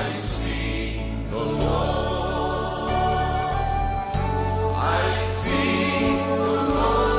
I see the Lord. I see the Lord.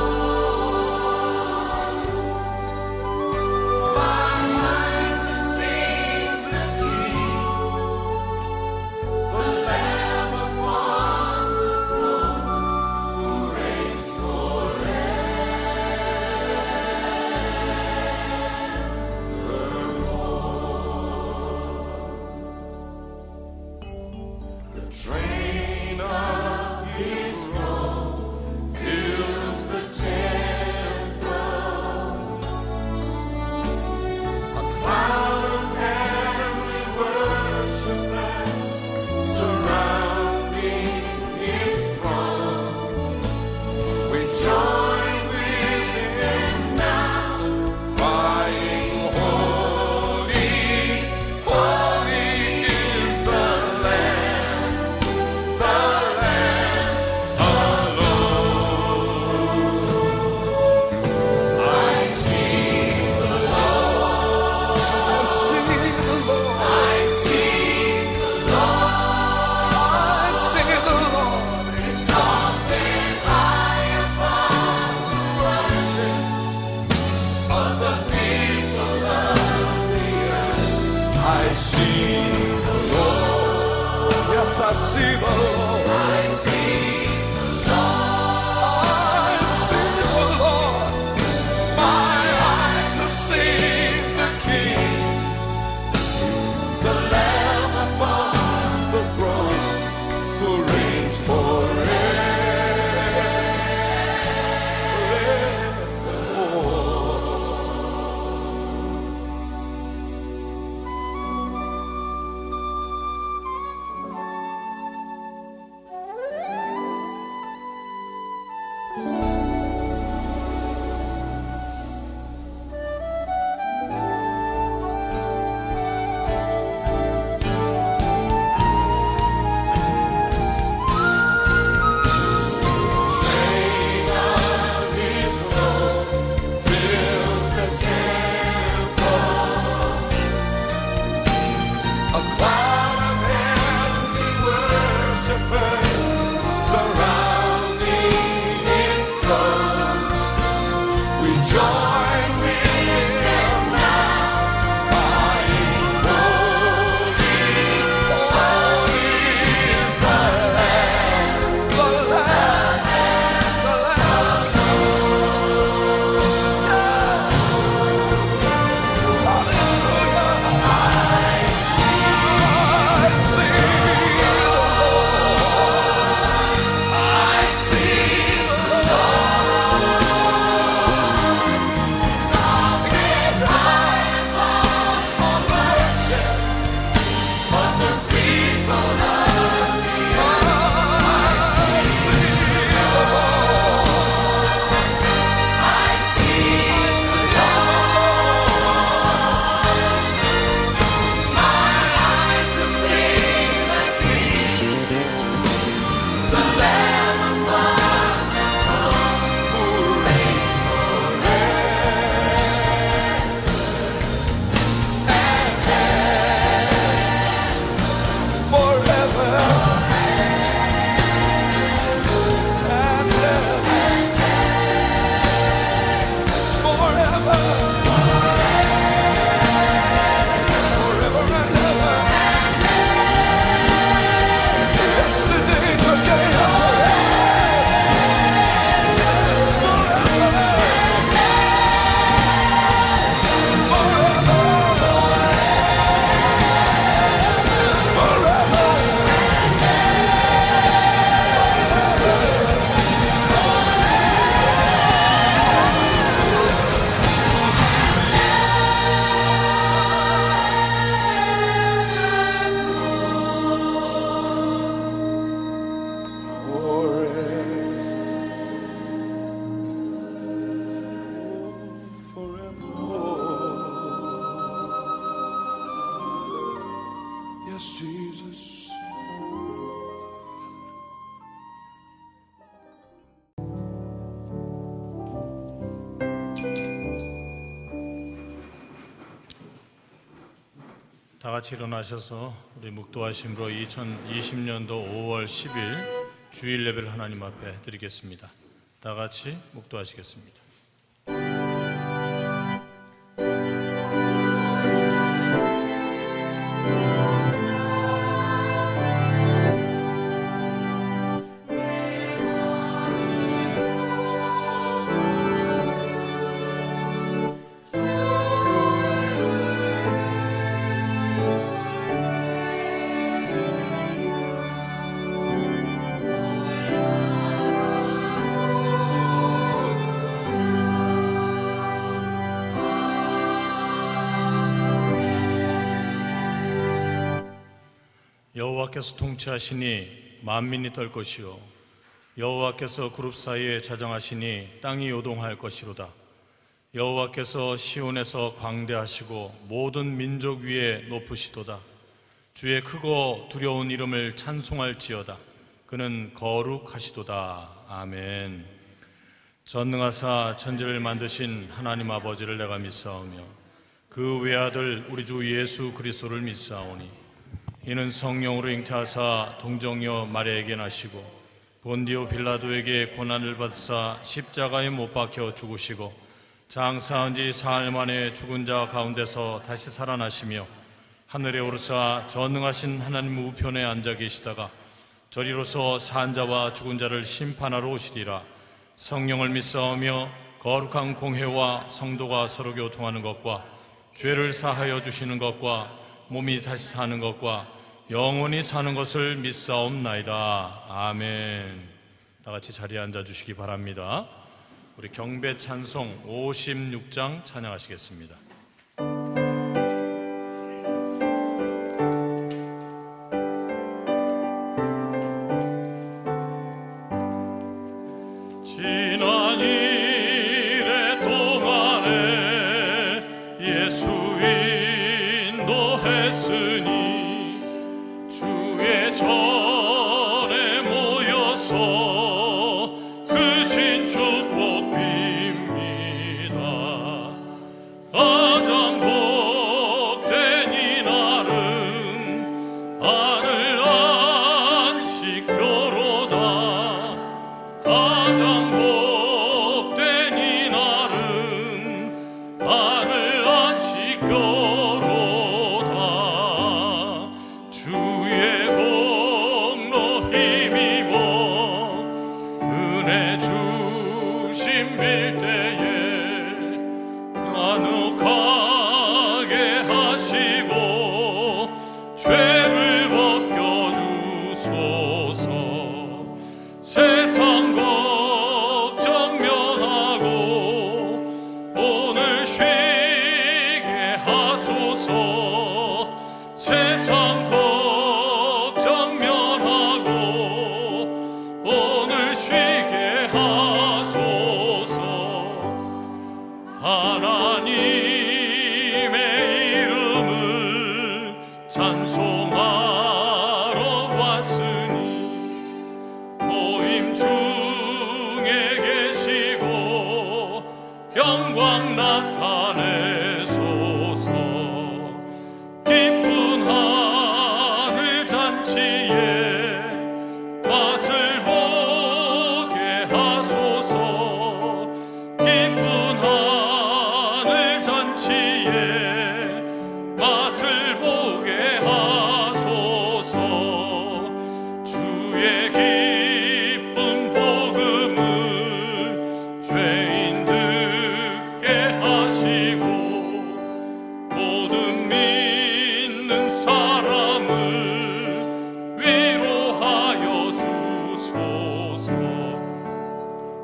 I see the Lord. My eyes have seen the King, the Lamb upon the throne, who reigns forever. Jesus. 다 같이 일어나셔서 우리 묵도하심으로 2020년도 5월 10일 주일 예배를 하나님 앞에 드리겠습니다. 다 같이 묵도하시겠습니다. 여호와께서 통치하시니 만민이 떨 것이요 여호와께서 그룹 사이에 자정하시니 땅이 요동할 것이로다. 여호와께서 시온에서 광대하시고 모든 민족 위에 높으시도다. 주의 크고 두려운 이름을 찬송할지어다. 그는 거룩하시도다. 아멘. 전능하사 천지를 만드신 하나님 아버지를 내가 믿사오며 그 외아들 우리 주 예수 그리스도를 믿사오니 이는 성령으로 잉태하사 동정녀 마리아에게 나시고 본디오 빌라도에게 고난을 받으사 십자가에 못 박혀 죽으시고 장사한 지 사흘 만에 죽은 자 가운데서 다시 살아나시며 하늘에 오르사 전능하신 하나님 우편에 앉아 계시다가 저리로서 산 자와 죽은 자를 심판하러 오시리라. 성령을 믿사오며 거룩한 공회와 성도가 서로 교통하는 것과 죄를 사하여 주시는 것과 몸이 다시 사는 것과 영원히 사는 것을 믿사옵나이다. 아멘. 다 같이 자리에 앉아 주시기 바랍니다. 우리 경배 찬송 56장 찬양하시겠습니다. 지난 일의 동안에 예수 인도했으니 주의 전에 모여서 그 신 축복 빕니다. 가장 복된 이날은 하늘 안식교로다. 가장 복된 이날은 하늘 안식교로다. 주의 공로 힘입어 은혜 주심 빌 때에 나누하게 하시고 죄를 벗겨주소서. 세상 걱정 면하고 오늘 쉬게 하소서. 세상 걱정 면하고 오늘 쉬게 하소서. 하나님의 이름을 찬송하러 왔으니 모임 중에 계시고 영광 나타내소서. 기쁜 하늘 잔치에 맛을 보게 하소서. 기쁜 하늘 잔치에 맛을 보게 하소서. 주의 기쁜 복음을 죄인 듣게 하시고 모든 믿는 사람을 위로하여 주소서.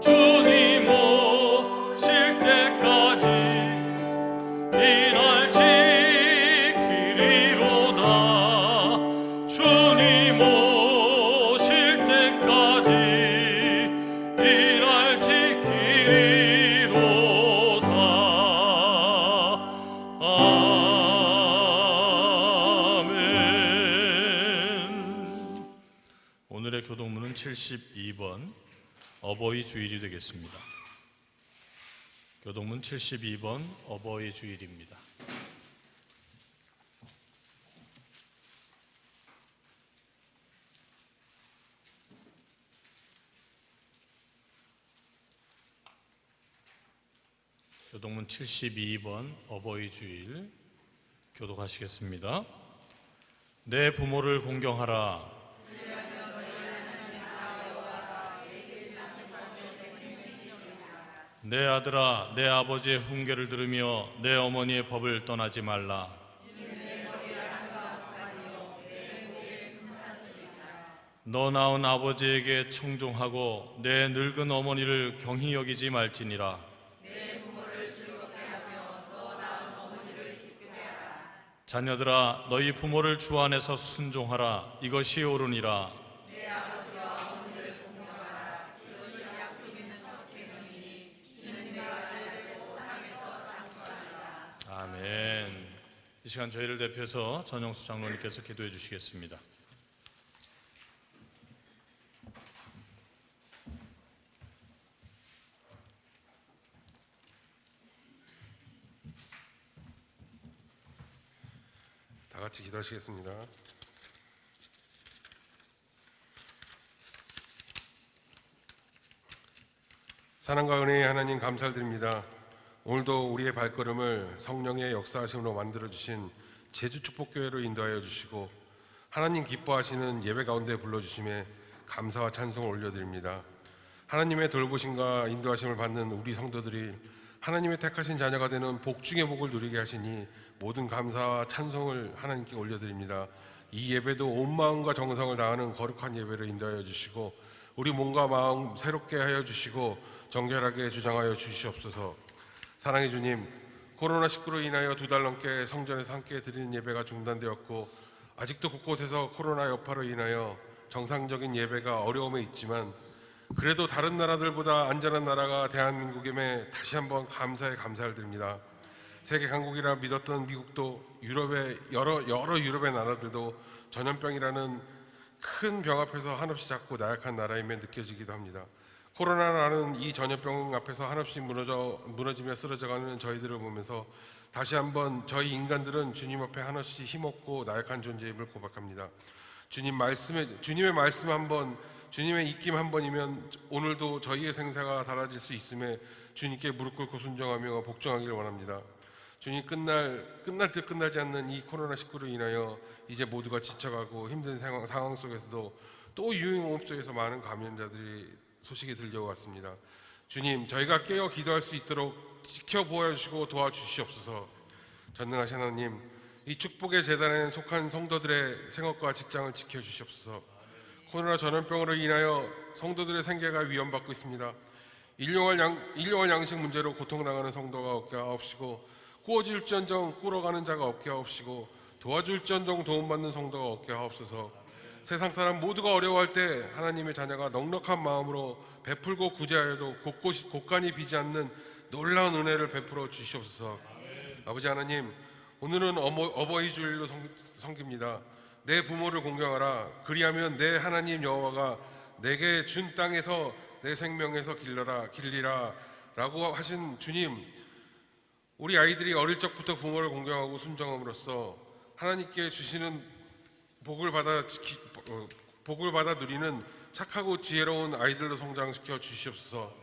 주님 오실 때까지 이날 지키리로다. 주님 오실 때까지 이날 지키리로다. 아멘. 오늘의 교동문은 72번 어버이 주일이 되겠습니다. 교동문 72번 어버이 주일입니다. 교동문 72번 어버이 주일 교독하시겠습니다. 내 부모를 공경하라. 내 아들아, 내 아버지의 훈계를 들으며 내 어머니의 법을 떠나지 말라. 너 낳은 아버지에게 청종하고 내 늙은 어머니를 경히 여기지 말지니라. 자녀들아, 너희 부모를 주 안에서 순종하라. 이것이 옳으니라. 아멘. 이 시간 저희를 대표해서 전영수 장로님께서 기도해 주시겠습니다. 다 같이 기도하시겠습니다. 사랑과 은혜의 하나님 감사드립니다. 오늘도 우리의 발걸음을 성령의 역사하심으로 만들어주신 제주축복교회로 인도하여 주시고 하나님 기뻐하시는 예배 가운데 불러주심에 감사와 찬송을 올려드립니다. 하나님의 돌보심과 인도하심을 받는 우리 성도들이 하나님의 택하신 자녀가 되는 복 중의 복을 누리게 하시니 모든 감사와 찬송을 하나님께 올려드립니다. 이 예배도 온 마음과 정성을 다하는 거룩한 예배를 인도하여 주시고 우리 몸과 마음 새롭게 하여 주시고 정결하게 주장하여 주시옵소서. 사랑의 주님, 코로나19로 인하여 2달 넘게 성전에서 함께 드리는 예배가 중단되었고 아직도 곳곳에서 코로나 여파로 인하여 정상적인 예배가 어려움에 있지만 그래도 다른 나라들보다 안전한 나라가 대한민국임에 다시 한번 감사를 드립니다. 세계 강국이라 믿었던 미국도 유럽의 여러 유럽의 나라들도 전염병이라는 큰 병 앞에서 한없이 작고 나약한 나라임에 느껴지기도 합니다. 코로나라는 이 전염병 앞에서 한없이 무너지며 쓰러져가는 저희들을 보면서 다시 한번 저희 인간들은 주님 앞에 한없이 힘없고 나약한 존재임을 고백합니다. 주님의 말씀 한번, 주님의 입김 한 번이면 오늘도 저희의 생사가 달라질 수 있음에 주님께 무릎 꿇고 순종하며 복종하기를 원합니다. 주님, 끝날 듯 끝나지 않는 이 코로나19로 인하여 이제 모두가 지쳐가고 힘든 상황 속에서도 또 유행업 속에서 많은 감염자들이 소식이 들려왔습니다. 주님, 저희가 깨어 기도할 수 있도록 지켜보아주시고 도와주시옵소서. 전능하신 하나님, 이 축복의 재단에 속한 성도들의 생업과 직장을 지켜주시옵소서. 코로나 전염병으로 인하여 성도들의 생계가 위험받고 있습니다. 일용할 양식 문제로 고통당하는 성도가 없게 하옵시고 구워질지언정 꿇어가는 자가 없게 하옵시고 도와줄지언정 도움받는 성도가 없게 하옵소서. 세상 사람 모두가 어려워할 때 하나님의 자녀가 넉넉한 마음으로 베풀고 구제하여도 곳간이 비지 않는 놀라운 은혜를 베풀어 주시옵소서. 아버지 하나님, 오늘은 어버이 주일로 섬깁니다. 내 부모를 공경하라. 그리하면 내 하나님 여호와가 내게 준 땅에서 내 생명에서 길리라 라고 하신 주님, 우리 아이들이 어릴 적부터 부모를 공경하고 순종함으로써 하나님께 주시는 복을 받아 누리는 착하고 지혜로운 아이들로 성장시켜 주시옵소서.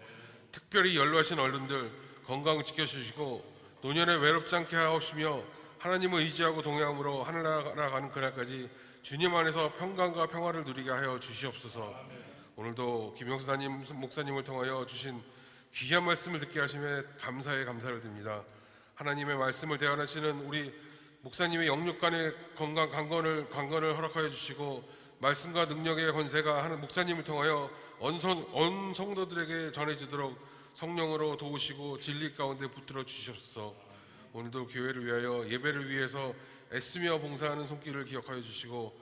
특별히 연로하신 어른들 건강 지켜주시고 노년에 외롭지 않게 하옵시며 하나님을 의지하고 동행함으로 하늘나라 가는 그날까지 주님 안에서 평강과 평화를 누리게 하여 주시옵소서. 오늘도 김영수 목사님을 통하여 주신 귀한 말씀을 듣게 하심에 감사를 드립니다. 하나님의 말씀을 대언하시는 우리 목사님의 영육간의 건강 강건을 허락하여 주시고 말씀과 능력의 권세가 하는 목사님을 통하여 온 성도들에게 전해지도록 성령으로 도우시고 진리 가운데 붙들어 주시옵소서. 오늘도 교회를 위하여 예배를 위해서 애쓰며 봉사하는 손길을 기억하여 주시고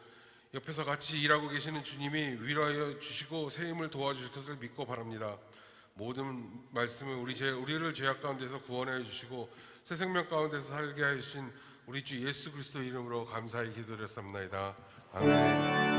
옆에서 같이 일하고 계시는 주님이 위로하여 주시고 새 힘을 도와주실 것을 믿고 바랍니다. 모든 말씀을 우리를 죄악 가운데서 구원하여 주시고 새 생명 가운데서 살게 하신 우리 주 예수 그리스도 이름으로 감사히 기도드렸습니다. 아멘.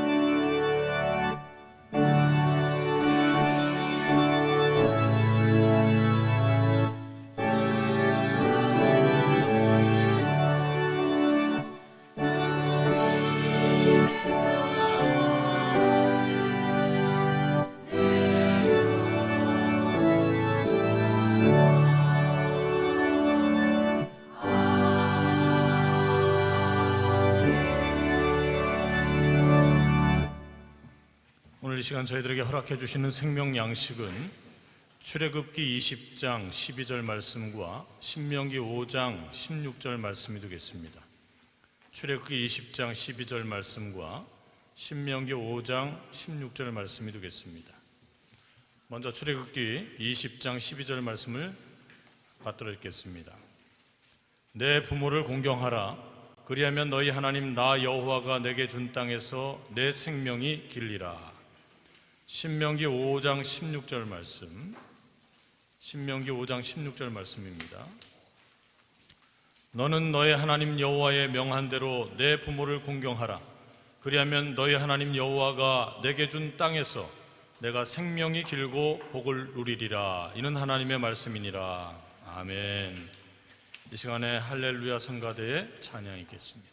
오늘 이 시간 저희들에게 허락해 주시는 생명 양식은 출애굽기 20장 12절 말씀과 신명기 5장 16절 말씀이 되겠습니다. 출애굽기 20장 12절 말씀과 신명기 5장 16절 말씀이 되겠습니다. 먼저 출애굽기 20장 12절 말씀을 받들어 읽겠습니다. 내 부모를 공경하라. 그리하면 너희 하나님 나 여호와가 내게 준 땅에서 내 생명이 길리라. 신명기 5장 16절 말씀, 신명기 5장 16절 말씀입니다. 너는 너의 하나님 여호와의 명한 대로 내 부모를 공경하라. 그리하면 너희 하나님 여호와가 내게 준 땅에서 내가 생명이 길고 복을 누리리라. 이는 하나님의 말씀이니라. 아멘. 이 시간에 할렐루야 성가대의 찬양이 있겠습니다.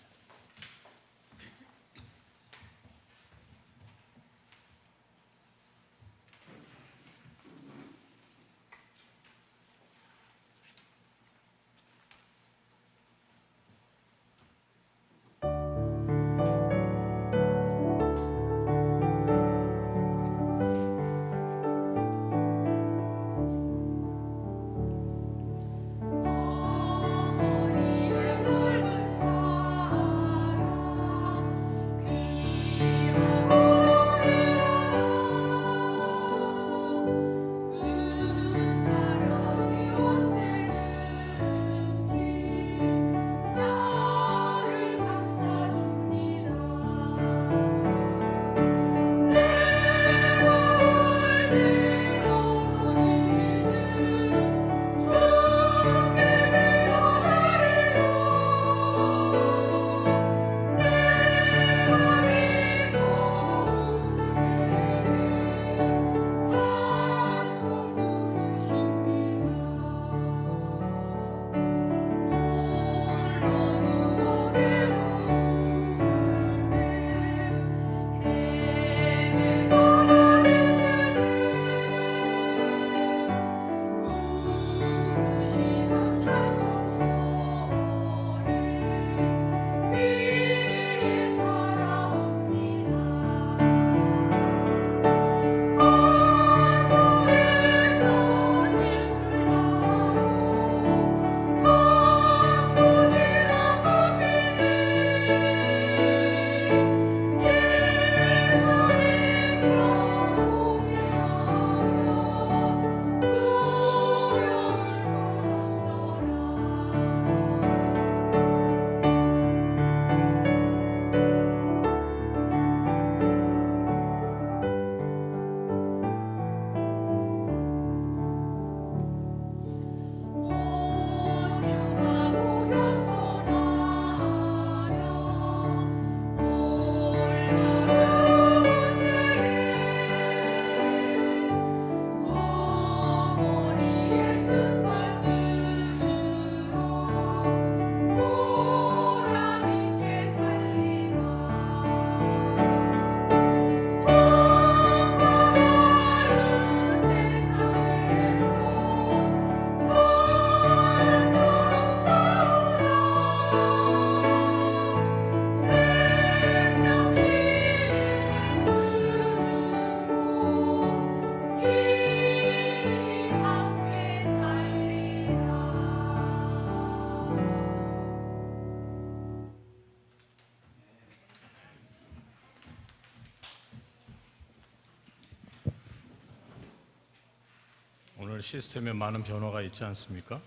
오늘 시스템에 많은 변화가 있지 않습니까?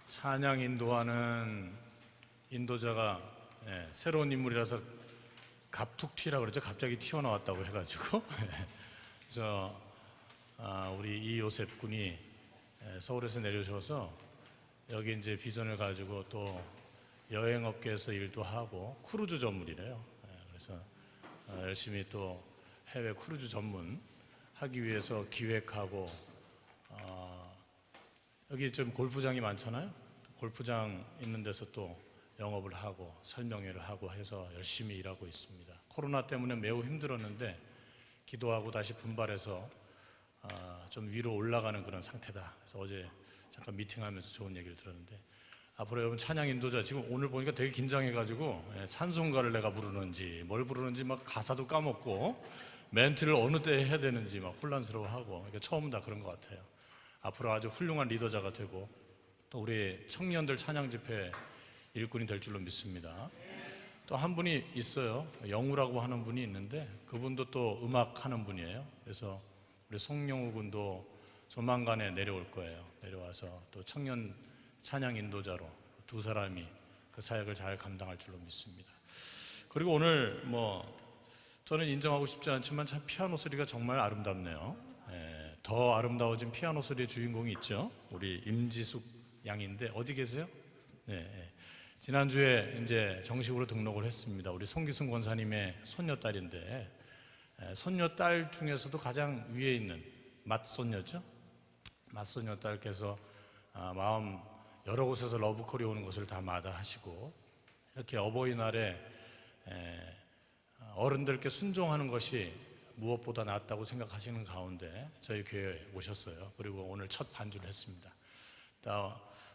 찬양 인도하는 인도자가 새로운 인물이라서 갑툭튀라고 그러죠. 갑자기 튀어나왔다고 해가지고 그래서 우리 이요셉 군이 서울에서 내려오셔서 여기 이제 비전을 가지고 또 여행업계에서 일도 하고 크루즈 전문이래요. 그래서 열심히 또 해외 크루즈 전문 하기 위해서 기획하고 여기 좀 골프장이 많잖아요. 골프장 있는 데서 또 영업을 하고 설명회를 하고 해서 열심히 일하고 있습니다. 코로나 때문에 매우 힘들었는데 기도하고 다시 분발해서 좀 위로 올라가는 그런 상태다. 그래서 어제 잠깐 미팅하면서 좋은 얘기를 들었는데 앞으로 여러분 찬양 인도자 지금 오늘 보니까 되게 긴장해가지고 찬송가를 내가 부르는지 뭘 부르는지 막 가사도 까먹고 멘트를 어느 때 해야 되는지 막 혼란스러워하고, 그러니까 처음은 다 그런 것 같아요. 앞으로 아주 훌륭한 리더자가 되고 또 우리 청년들 찬양 집회 일꾼이 될 줄로 믿습니다. 또 한 분이 있어요. 영우라고 하는 분이 있는데 그분도 또 음악 하는 분이에요. 그래서 우리 송영우 군도 조만간에 내려올 거예요. 내려와서 또 청년 찬양 인도자로 두 사람이 그 사역을 잘 감당할 줄로 믿습니다. 그리고 오늘 저는 인정하고 싶지 않지만 참 피아노 소리가 정말 아름답네요. 더 아름다워진 피아노 소리의 주인공이 있죠. 우리 임지숙 양인데 어디 계세요? 지난주에 이제 정식으로 등록을 했습니다. 우리 송기순 권사님의 손녀딸인데 손녀딸 중에서도 가장 위에 있는 맏손녀죠. 맏손녀딸께서 마음 여러 곳에서 러브콜이 오는 것을 다 마다하시고 이렇게 어버이날에 어른들께 순종하는 것이 무엇보다 낫다고 생각하시는 가운데 저희 교회에 오셨어요. 그리고 오늘 첫 반주를 했습니다.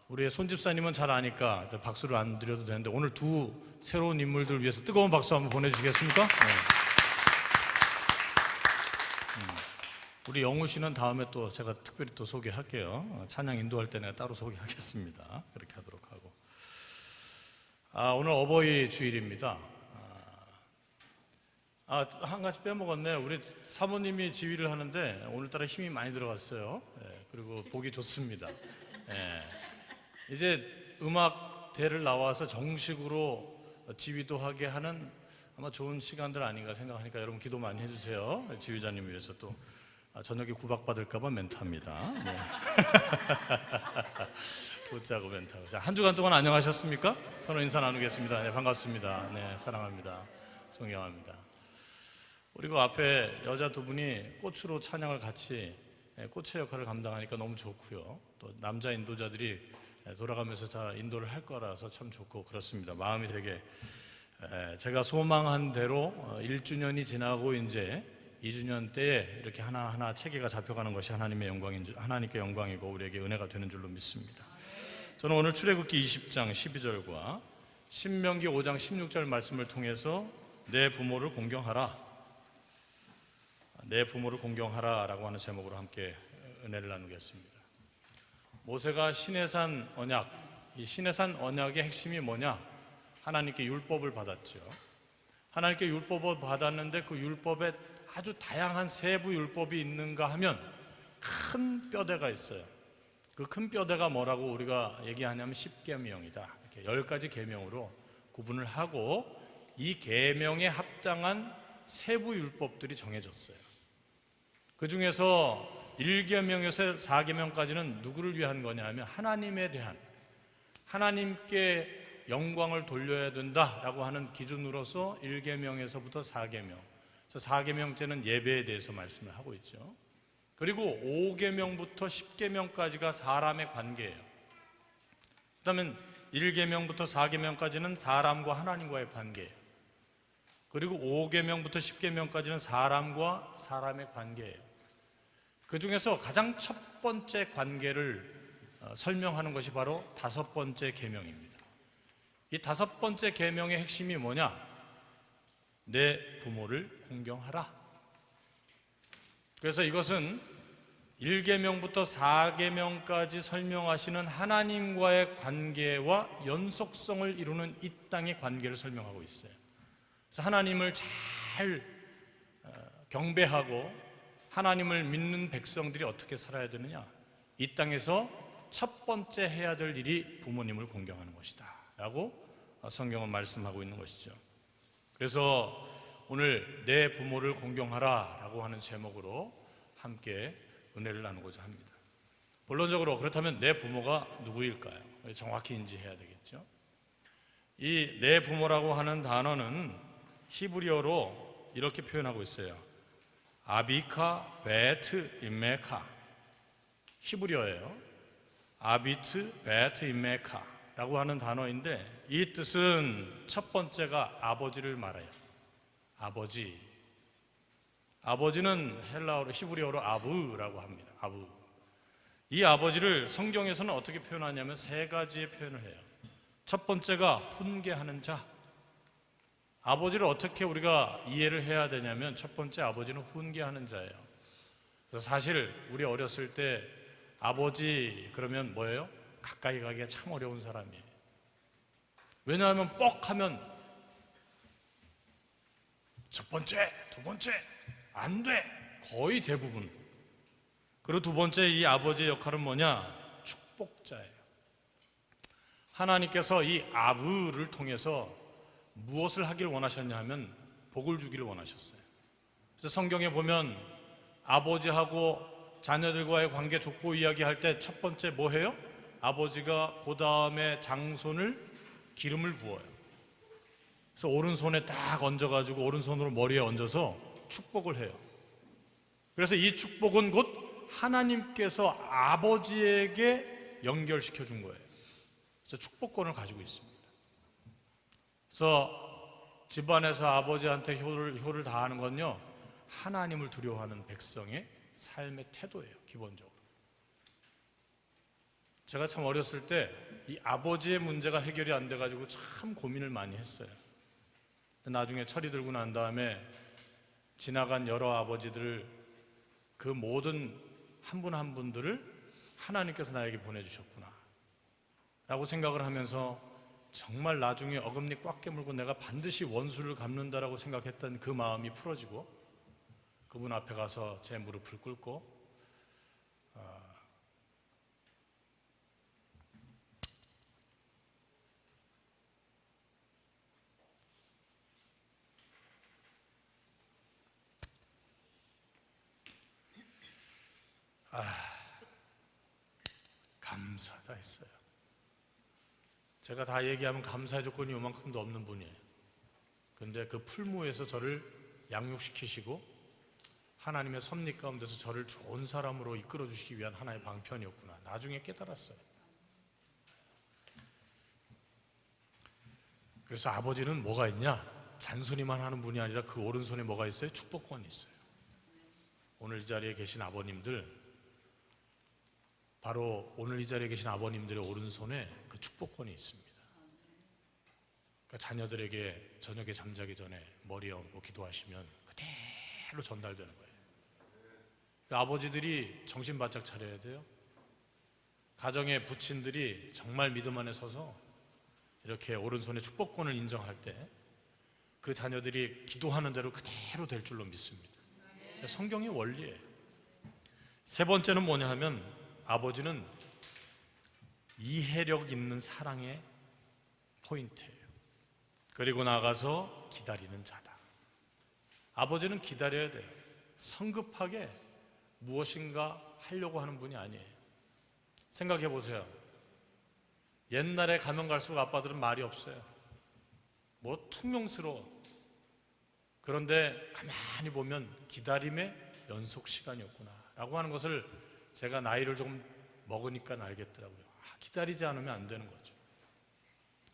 우리의 손집사님은 잘 아니까 박수를 안 드려도 되는데 오늘 두 새로운 인물들 위해서 뜨거운 박수 한번 보내주시겠습니까? 우리 영우 씨는 다음에 또 제가 특별히 또 소개할게요. 찬양 인도할 때 내가 따로 소개하겠습니다. 그렇게 하도록 하고. 오늘 어버이 주일입니다. 한 가지 빼먹었네. 우리 사모님이 지휘를 하는데 오늘따라 힘이 많이 들어갔어요. 그리고 보기 좋습니다. 이제 음악대를 나와서 정식으로 지휘도 하게 하는 아마 좋은 시간들 아닌가 생각하니까 여러분 기도 많이 해주세요. 지휘자님 위해서 또 저녁에 구박받을까봐 멘트합니다. 웃자고 멘트하고. 자, 한 주간 동안 안녕하셨습니까? 서로 인사 나누겠습니다. 반갑습니다. 사랑합니다. 존경합니다. 그리고 앞에 여자 두 분이 꽃으로 찬양을 같이 꽃의 역할을 감당하니까 너무 좋고요. 또 남자 인도자들이 돌아가면서 다 인도를 할 거라서 참 좋고 그렇습니다. 마음이 되게 제가 소망한 대로 1주년이 지나고 이제 2주년 때에 이렇게 하나하나 체계가 잡혀가는 것이 하나님께 영광이고 우리에게 은혜가 되는 줄로 믿습니다. 저는 오늘 출애굽기 20장 12절과 신명기 5장 16절 말씀을 통해서 내 부모를 공경하라 라고 하는 제목으로 함께 은혜를 나누겠습니다. 모세가 시내산 언약, 이 시내산 언약의 핵심이 뭐냐? 하나님께 율법을 받았죠. 하나님께 율법을 받았는데 그 율법에 아주 다양한 세부 율법이 있는가 하면 큰 뼈대가 있어요. 그 큰 뼈대가 뭐라고 우리가 얘기하냐면 10계명이다. 이렇게 10가지 계명으로 구분을 하고 이 계명에 합당한 세부 율법들이 정해졌어요. 그 중에서 1계명에서 4계명까지는 누구를 위한 거냐 하면 하나님에 대한, 하나님께 영광을 돌려야 된다라고 하는 기준으로서 1계명에서부터 4계명, 4계명째는 예배에 대해서 말씀을 하고 있죠. 그리고 5계명부터 10계명까지가 사람의 관계예요. 그다음에 1계명부터 4계명까지는 사람과 하나님과의 관계예요. 그리고 5계명부터 10계명까지는 사람과 사람의 관계예요. 그 중에서 가장 첫 번째 관계를 설명하는 것이 바로 5번째 계명입니다. 이 5번째 계명의 핵심이 뭐냐? 내 부모를 공경하라. 그래서 이것은 1계명부터 4계명까지 설명하시는 하나님과의 관계와 연속성을 이루는 이 땅의 관계를 설명하고 있어요. 그래서 하나님을 잘 경배하고 하나님을 믿는 백성들이 어떻게 살아야 되느냐? 이 땅에서 첫 번째 해야 될 일이 부모님을 공경하는 것이다 라고 성경은 말씀하고 있는 것이죠. 그래서 오늘 내 부모를 공경하라 라고 하는 제목으로 함께 은혜를 나누고자 합니다. 본론적으로 그렇다면 내 부모가 누구일까요? 정확히 인지해야 되겠죠. 이 내 부모라고 하는 단어는 히브리어로 이렇게 표현하고 있어요. 아비카 베트 임메카. 히브리어예요. 아비트 베트 임메카 라고 하는 단어인데 이 뜻은 첫 번째가 아버지를 말해요. 아버지. 아버지는 헬라어로 히브리어로 아부라고 합니다. 아부. 이 아버지를 성경에서는 어떻게 표현하냐면 3가지의 표현을 해요. 첫 번째가 훈계하는 자. 아버지를 어떻게 우리가 이해를 해야 되냐면 첫 번째, 아버지는 훈계하는 자예요. 그래서 사실 우리 어렸을 때 아버지 그러면 뭐예요? 가까이 가기가 참 어려운 사람이에요. 왜냐하면 뻑 하면 첫 번째, 두 번째 안 돼. 거의 대부분. 그리고 두 번째, 이 아버지의 역할은 뭐냐? 축복자예요. 하나님께서 이 아브를 통해서 무엇을 하길 원하셨냐 하면 복을 주기를 원하셨어요. 그래서 성경에 보면 아버지하고 자녀들과의 관계 족보 이야기할 때 첫 번째 뭐 해요? 아버지가 그 다음에 장손을 기름을 부어요. 그래서 오른손에 딱 얹어가지고 오른손으로 머리에 얹어서 축복을 해요. 그래서 이 축복은 곧 하나님께서 아버지에게 연결시켜 준 거예요. 그래서 축복권을 가지고 있습니다. 그래서 집안에서 아버지한테 효를 다하는 건요, 하나님을 두려워하는 백성의 삶의 태도예요. 기본적으로. 제가 참 어렸을 때 이 아버지의 문제가 해결이 안 돼가지고 참 고민을 많이 했어요. 나중에 철이 들고 난 다음에 지나간 여러 아버지들을, 그 모든 한 분 한 분들을 하나님께서 나에게 보내주셨구나 라고 생각을 하면서 정말 나중에 어금니 꽉 깨물고 내가 반드시 원수를 갚는다라고 생각했던 그 마음이 풀어지고 그분 앞에 가서 제 무릎을 꿇고 감사하다 했어요. 제가 다 얘기하면 감사의 조건이 요만큼도 없는 분이에요. 근데 그 풀무에서 저를 양육시키시고 하나님의 섭리 가운데서 저를 좋은 사람으로 이끌어 주시기 위한 하나의 방편이었구나, 나중에 깨달았어요. 그래서 아버지는 뭐가 있냐? 잔소리만 하는 분이 아니라 그 오른손에 뭐가 있어요? 축복권이 있어요. 오늘 이 자리에 계신 아버님들, 바로 오늘 이 자리에 계신 아버님들의 오른손에 그 축복권이 있습니다. 그러니까 자녀들에게 저녁에 잠자기 전에 머리에 얹고 기도하시면 그대로 전달되는 거예요. 그러니까 아버지들이 정신 바짝 차려야 돼요. 가정의 부친들이 정말 믿음 안에 서서 이렇게 오른손에 축복권을 인정할 때 그 자녀들이 기도하는 대로 그대로 될 줄로 믿습니다. 성경의 원리예요. 세 번째는 뭐냐 하면 아버지는 이해력 있는 사랑의 포인트예요. 그리고 나가서 기다리는 자다. 아버지는 기다려야 돼요. 성급하게 무엇인가 하려고 하는 분이 아니에요. 생각해 보세요. 옛날에 가면 갈수록 아빠들은 말이 없어요. 뭐 퉁명스러워. 그런데 가만히 보면 기다림의 연속 시간이었구나 라고 하는 것을 제가 나이를 조금 먹으니까 알겠더라고요. 기다리지 않으면 안 되는 거죠.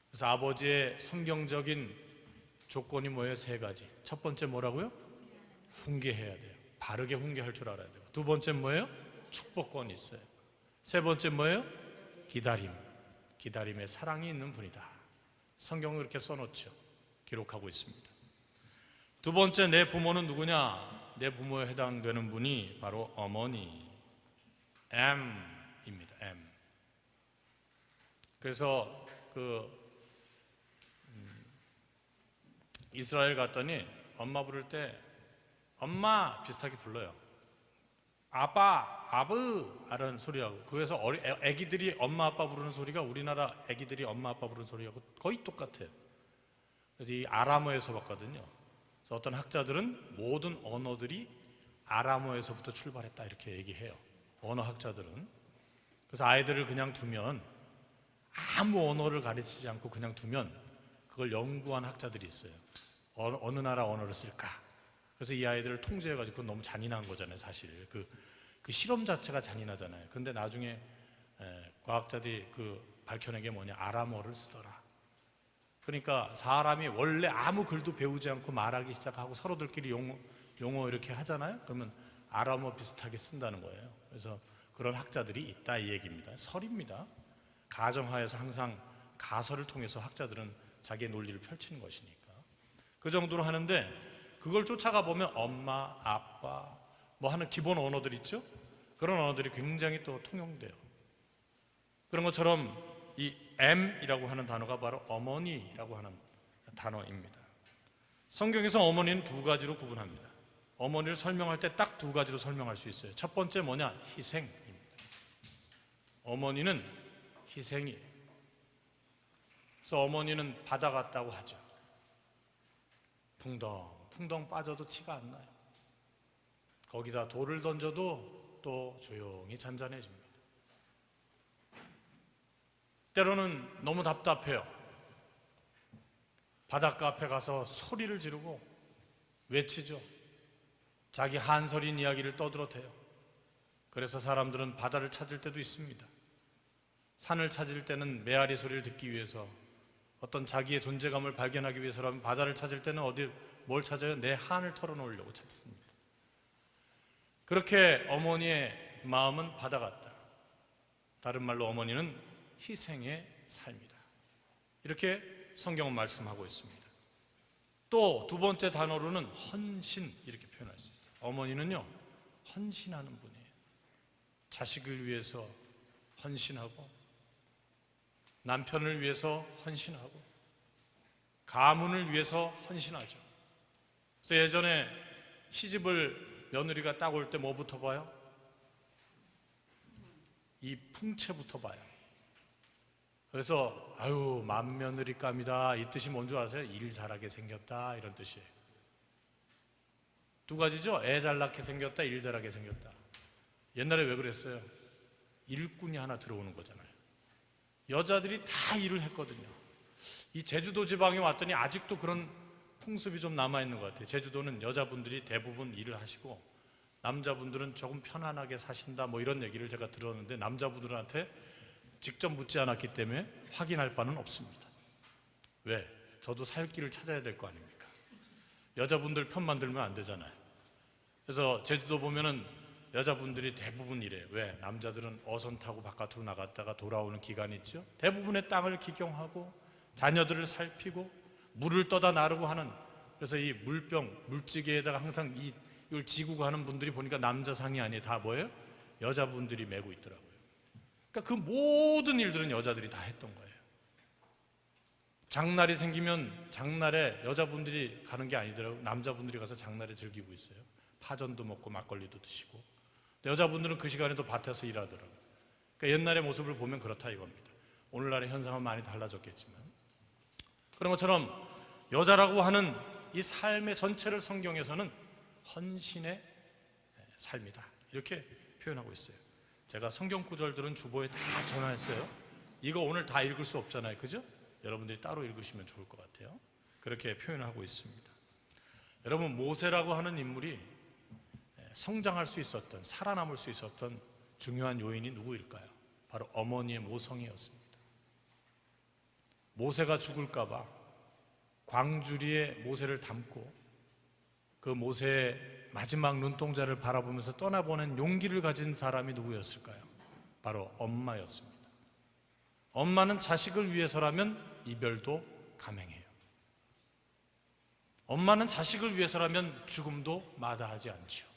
그래서 아버지의 성경적인 조건이 뭐예요? 세 가지. 첫 번째 뭐라고요? 훈계해야 돼요. 바르게 훈계할 줄 알아야 돼요. 두 번째 뭐예요? 축복권이 있어요. 세 번째 뭐예요? 기다림. 기다림에 사랑이 있는 분이다. 성경은 그렇게 써놓죠. 기록하고 있습니다. 두 번째, 내 부모는 누구냐? 내 부모에 해당되는 분이 바로 어머니 M입니다. M. 그래서 이스라엘 갔더니 엄마 부를 때 엄마 비슷하게 불러요. 아빠, 아브 이런 소리하고. 그래서 애기들이 엄마 아빠 부르는 소리가 우리나라 애기들이 엄마 아빠 부르는 소리하고 거의 똑같아요. 그래서 이 아람어에서 봤거든요. 그래서 어떤 학자들은 모든 언어들이 아람어에서부터 출발했다 이렇게 얘기해요. 언어학자들은. 그래서 아이들을 그냥 두면, 아무 언어를 가르치지 않고 그냥 두면 그걸 연구한 학자들이 있어요. 어느 나라 언어를 쓸까? 그래서 이 아이들을 통제해가지고, 그건 너무 잔인한 거잖아요 사실. 그 실험 자체가 잔인하잖아요. 근데 나중에 과학자들이 밝혀낸 게 뭐냐, 아람어를 쓰더라. 그러니까 사람이 원래 아무 글도 배우지 않고 말하기 시작하고 서로들끼리 용어 이렇게 하잖아요. 그러면 아람어 비슷하게 쓴다는 거예요. 그래서 그런 학자들이 있다 이 얘기입니다. 설입니다. 가정하에서 항상 가설을 통해서 학자들은 자기의 논리를 펼치는 것이니까. 그 정도로 하는데 그걸 쫓아가 보면 엄마, 아빠 뭐 하는 기본 언어들 있죠? 그런 언어들이 굉장히 또 통용돼요. 그런 것처럼 이 M이라고 하는 단어가 바로 어머니라고 하는 단어입니다. 성경에서 어머니는 두 가지로 구분합니다. 어머니를 설명할 때 딱 두 가지로 설명할 수 있어요. 첫 번째 뭐냐? 희생입니다. 어머니는 희생이에요. 그래서 어머니는 바다 같다고 하죠. 풍덩 빠져도 티가 안 나요. 거기다 돌을 던져도 또 조용히 잔잔해집니다. 때로는 너무 답답해요. 바닷가 앞에 가서 소리를 지르고 외치죠. 자기 한서린 이야기를 떠들어대요. 그래서 사람들은 바다를 찾을 때도 있습니다. 산을 찾을 때는 메아리 소리를 듣기 위해서, 어떤 자기의 존재감을 발견하기 위해서라면 바다를 찾을 때는 뭘 찾아요? 내 한을 털어놓으려고 찾습니다. 그렇게 어머니의 마음은 바다 같다. 다른 말로 어머니는 희생의 삶이다. 이렇게 성경은 말씀하고 있습니다. 또 두 번째 단어로는 헌신, 이렇게 표현할 수 있어요. 어머니는요, 헌신하는 분이에요. 자식을 위해서 헌신하고, 남편을 위해서 헌신하고, 가문을 위해서 헌신하죠. 그래서 예전에 시집을 며느리가 딱 올 때 뭐부터 봐요? 이 풍채부터 봐요. 그래서 아유 맏며느리감이다, 이 뜻이 뭔지 아세요? 일 잘하게 생겼다, 이런 뜻이에요. 두 가지죠. 애 잘 낳게 생겼다, 일 잘하게 생겼다. 옛날에 왜 그랬어요? 일꾼이 하나 들어오는 거잖아요. 여자들이 다 일을 했거든요. 이 제주도 지방에 왔더니 아직도 그런 풍습이 좀 남아있는 것 같아요. 제주도는 여자분들이 대부분 일을 하시고 남자분들은 조금 편안하게 사신다, 뭐 이런 얘기를 제가 들었는데, 남자분들한테 직접 묻지 않았기 때문에 확인할 바는 없습니다. 왜? 저도 살 길을 찾아야 될 거 아닙니까? 여자분들 편만 들면 안 되잖아요. 그래서 제주도 보면은 여자분들이 대부분 이래요. 왜? 남자들은 어선 타고 바깥으로 나갔다가 돌아오는 기간이 있죠. 대부분의 땅을 기경하고 자녀들을 살피고 물을 떠다 나르고 하는, 그래서 이 물지개에다가 항상 이걸 지고 가는 분들이 보니까 남자상이 아니에요. 다 뭐예요? 여자분들이 메고 있더라고요. 그러니까 그 모든 일들은 여자들이 다 했던 거예요. 장날이 생기면 장날에 여자분들이 가는 게 아니더라고요. 남자분들이 가서 장날에 즐기고 있어요. 파전도 먹고 막걸리도 드시고. 여자분들은 그 시간에도 밭에서 일하더라고요. 그러니까 옛날의 모습을 보면 그렇다 이겁니다. 오늘날의 현상은 많이 달라졌겠지만, 그런 것처럼 여자라고 하는 이 삶의 전체를 성경에서는 헌신의 삶이다, 이렇게 표현하고 있어요. 제가 성경 구절들은 주보에 다 전화했어요. 이거 오늘 다 읽을 수 없잖아요, 그죠? 여러분들이 따로 읽으시면 좋을 것 같아요. 그렇게 표현하고 있습니다. 여러분, 모세라고 하는 인물이 성장할 수 있었던, 살아남을 수 있었던 중요한 요인이 누구일까요? 바로 어머니의 모성이었습니다. 모세가 죽을까 봐 광주리에 모세를 담고 그 모세의 마지막 눈동자를 바라보면서 떠나보낸 용기를 가진 사람이 누구였을까요? 바로 엄마였습니다. 엄마는 자식을 위해서라면 이별도 감행해요. 엄마는 자식을 위해서라면 죽음도 마다하지 않죠.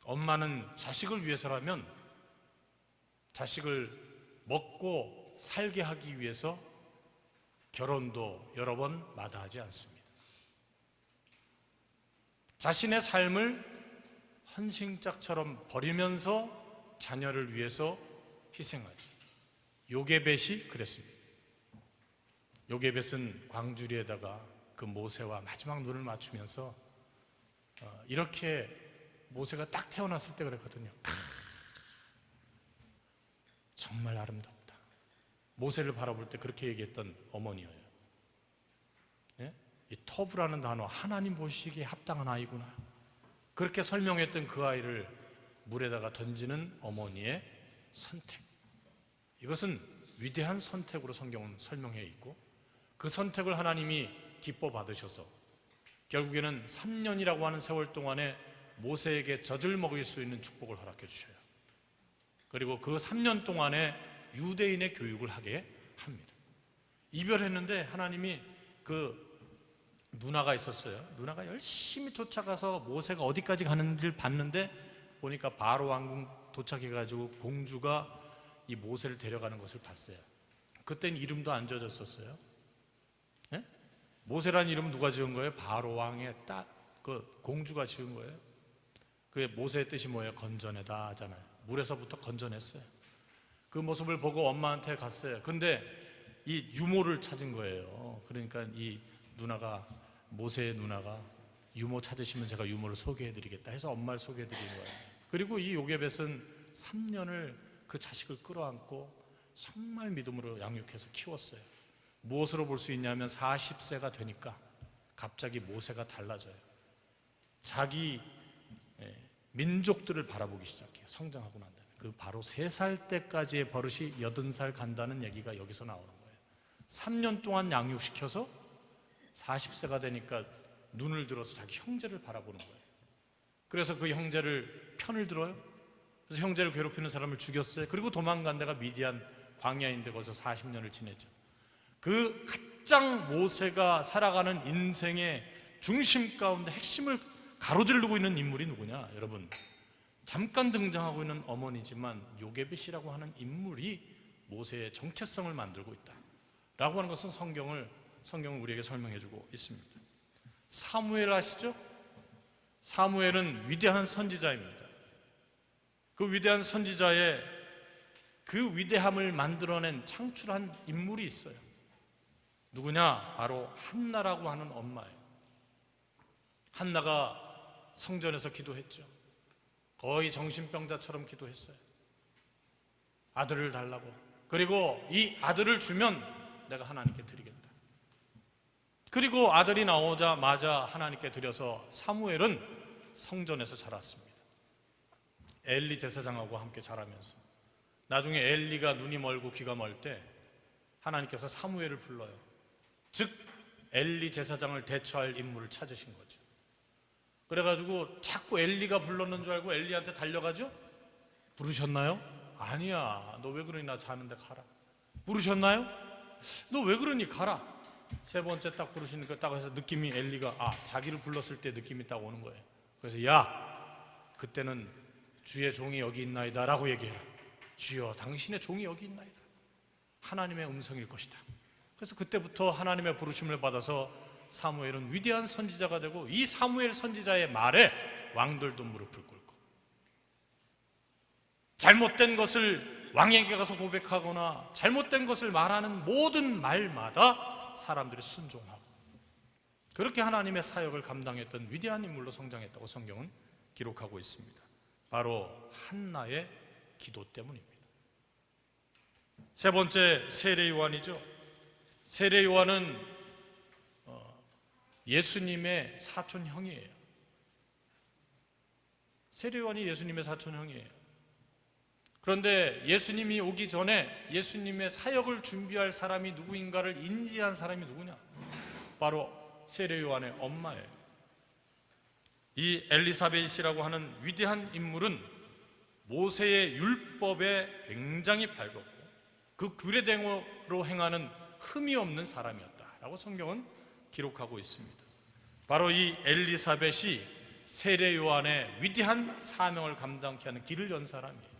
엄마는 자식을 위해서라면 자식을 먹고 살게 하기 위해서 결혼도 여러 번 마다하지 않습니다. 자신의 삶을 헌신짝처럼 버리면서 자녀를 위해서 희생하죠. 요게벳이 그랬습니다. 요게벳은 광주리에다가 그 모세와 마지막 눈을 맞추면서 이렇게, 모세가 딱 태어났을 때 그랬거든요. 정말 아름답다. 모세를 바라볼 때 그렇게 얘기했던 어머니예요. 예? 이 터브라는 단어, 하나님 보시기에 합당한 아이구나, 그렇게 설명했던 그 아이를 물에다가 던지는 어머니의 선택, 이것은 위대한 선택으로 성경은 설명해 있고, 그 선택을 하나님이 기뻐 받으셔서 결국에는 3년이라고 하는 세월 동안에 모세에게 젖을 먹일 수 있는 축복을 허락해 주셔요. 그리고 그 3년 동안에 유대인의 교육을 하게 합니다. 이별했는데 하나님이 그 누나가 있었어요. 누나가 열심히 쫓아가서 모세가 어디까지 가는지를 봤는데 보니까 바로 왕궁 도착해가지고 공주가 이 모세를 데려가는 것을 봤어요. 그때는 이름도 안 지어졌었어요. 예? 모세라는 이름 누가 지은 거예요? 바로 왕의 그 공주가 지은 거예요. 그 모세의 뜻이 뭐예요? 건져내다 하잖아요. 물에서부터 건져냈어요. 그 모습을 보고 엄마한테 갔어요. 근데 이 유모를 찾은 거예요. 그러니까 이 누나가, 모세의 누나가 유모 찾으시면 제가 유모를 소개해드리겠다 해서 엄마를 소개해드린 거예요. 그리고 이 요게벳은 3년을 그 자식을 끌어안고 정말 믿음으로 양육해서 키웠어요. 무엇으로 볼 수 있냐면 40세가 되니까 갑자기 모세가 달라져요. 자기 민족들을 바라보기 시작해요. 성장하고 난 다음에. 그 바로 3살 때까지의 버릇이 80살 간다는 얘기가 여기서 나오는 거예요. 3년 동안 양육시켜서 40세가 되니까 눈을 들어서 자기 형제를 바라보는 거예요. 그래서 그 형제를 편을 들어요. 그래서 형제를 괴롭히는 사람을 죽였어요. 그리고 도망간 데가 미디안 광야인데 거기서 40년을 지냈죠. 그 가장 모세가 살아가는 인생의 중심 가운데 핵심을 가로지르고 있는 인물이 누구냐? 여러분, 잠깐 등장하고 있는 어머니지만 요게벳이라고 하는 인물이 모세의 정체성을 만들고 있다 라고 하는 것은 성경은 우리에게 설명해 주고 있습니다. 사무엘 아시죠? 사무엘은 위대한 선지자입니다. 그 위대한 선지자의 그 위대함을 만들어낸 창출한 인물이 있어요. 누구냐? 바로 한나라고 하는 엄마예요. 한나가 성전에서 기도했죠. 거의 정신병자처럼 기도했어요. 아들을 달라고. 그리고 이 아들을 주면 내가 하나님께 드리겠다. 그리고 아들이 나오자마자 하나님께 드려서 사무엘은 성전에서 자랐습니다. 엘리 제사장하고 함께 자라면서 나중에 엘리가 눈이 멀고 귀가 멀 때 하나님께서 사무엘을 불러요. 즉 엘리 제사장을 대처할 인물을 찾으신 거죠. 그래가지고 자꾸 엘리가 불렀는 줄 알고 엘리한테 달려가죠. 부르셨나요? 아니야. 너 왜 그러니? 나 자는데 가라. 부르셨나요? 너 왜 그러니? 가라. 3번째 딱 부르시니까 딱 해서 느낌이 엘리가 자기를 불렀을 때 느낌이 딱 오는 거예요. 그래서 야, 그때는 주의 종이 여기 있나이다 라고 얘기해라. 주여, 당신의 종이 여기 있나이다. 하나님의 음성일 것이다. 그래서 그때부터 하나님의 부르심을 받아서 사무엘은 위대한 선지자가 되고, 이 사무엘 선지자의 말에 왕들도 무릎을 꿇고, 잘못된 것을 왕에게 가서 고백하거나 잘못된 것을 말하는 모든 말마다 사람들이 순종하고, 그렇게 하나님의 사역을 감당했던 위대한 인물로 성장했다고 성경은 기록하고 있습니다. 바로 한나의 기도 때문입니다. 3번째, 세례 요한이죠. 세례 요한은 예수님의 사촌형이에요. 세례 요한이 예수님의 사촌형이에요. 그런데 예수님이 오기 전에 예수님의 사역을 준비할 사람이 누구인가를 인지한 사람이 누구냐? 바로 세례 요한의 엄마예요. 이 엘리사벳이라고 하는 위대한 인물은 모세의 율법에 굉장히 밝았고 그 규례대로 행하는 흠이 없는 사람이었다라고 성경은 기록하고 있습니다. 바로 이 엘리사벳이 세례 요한의 위대한 사명을 감당케 하는 길을 연 사람이에요.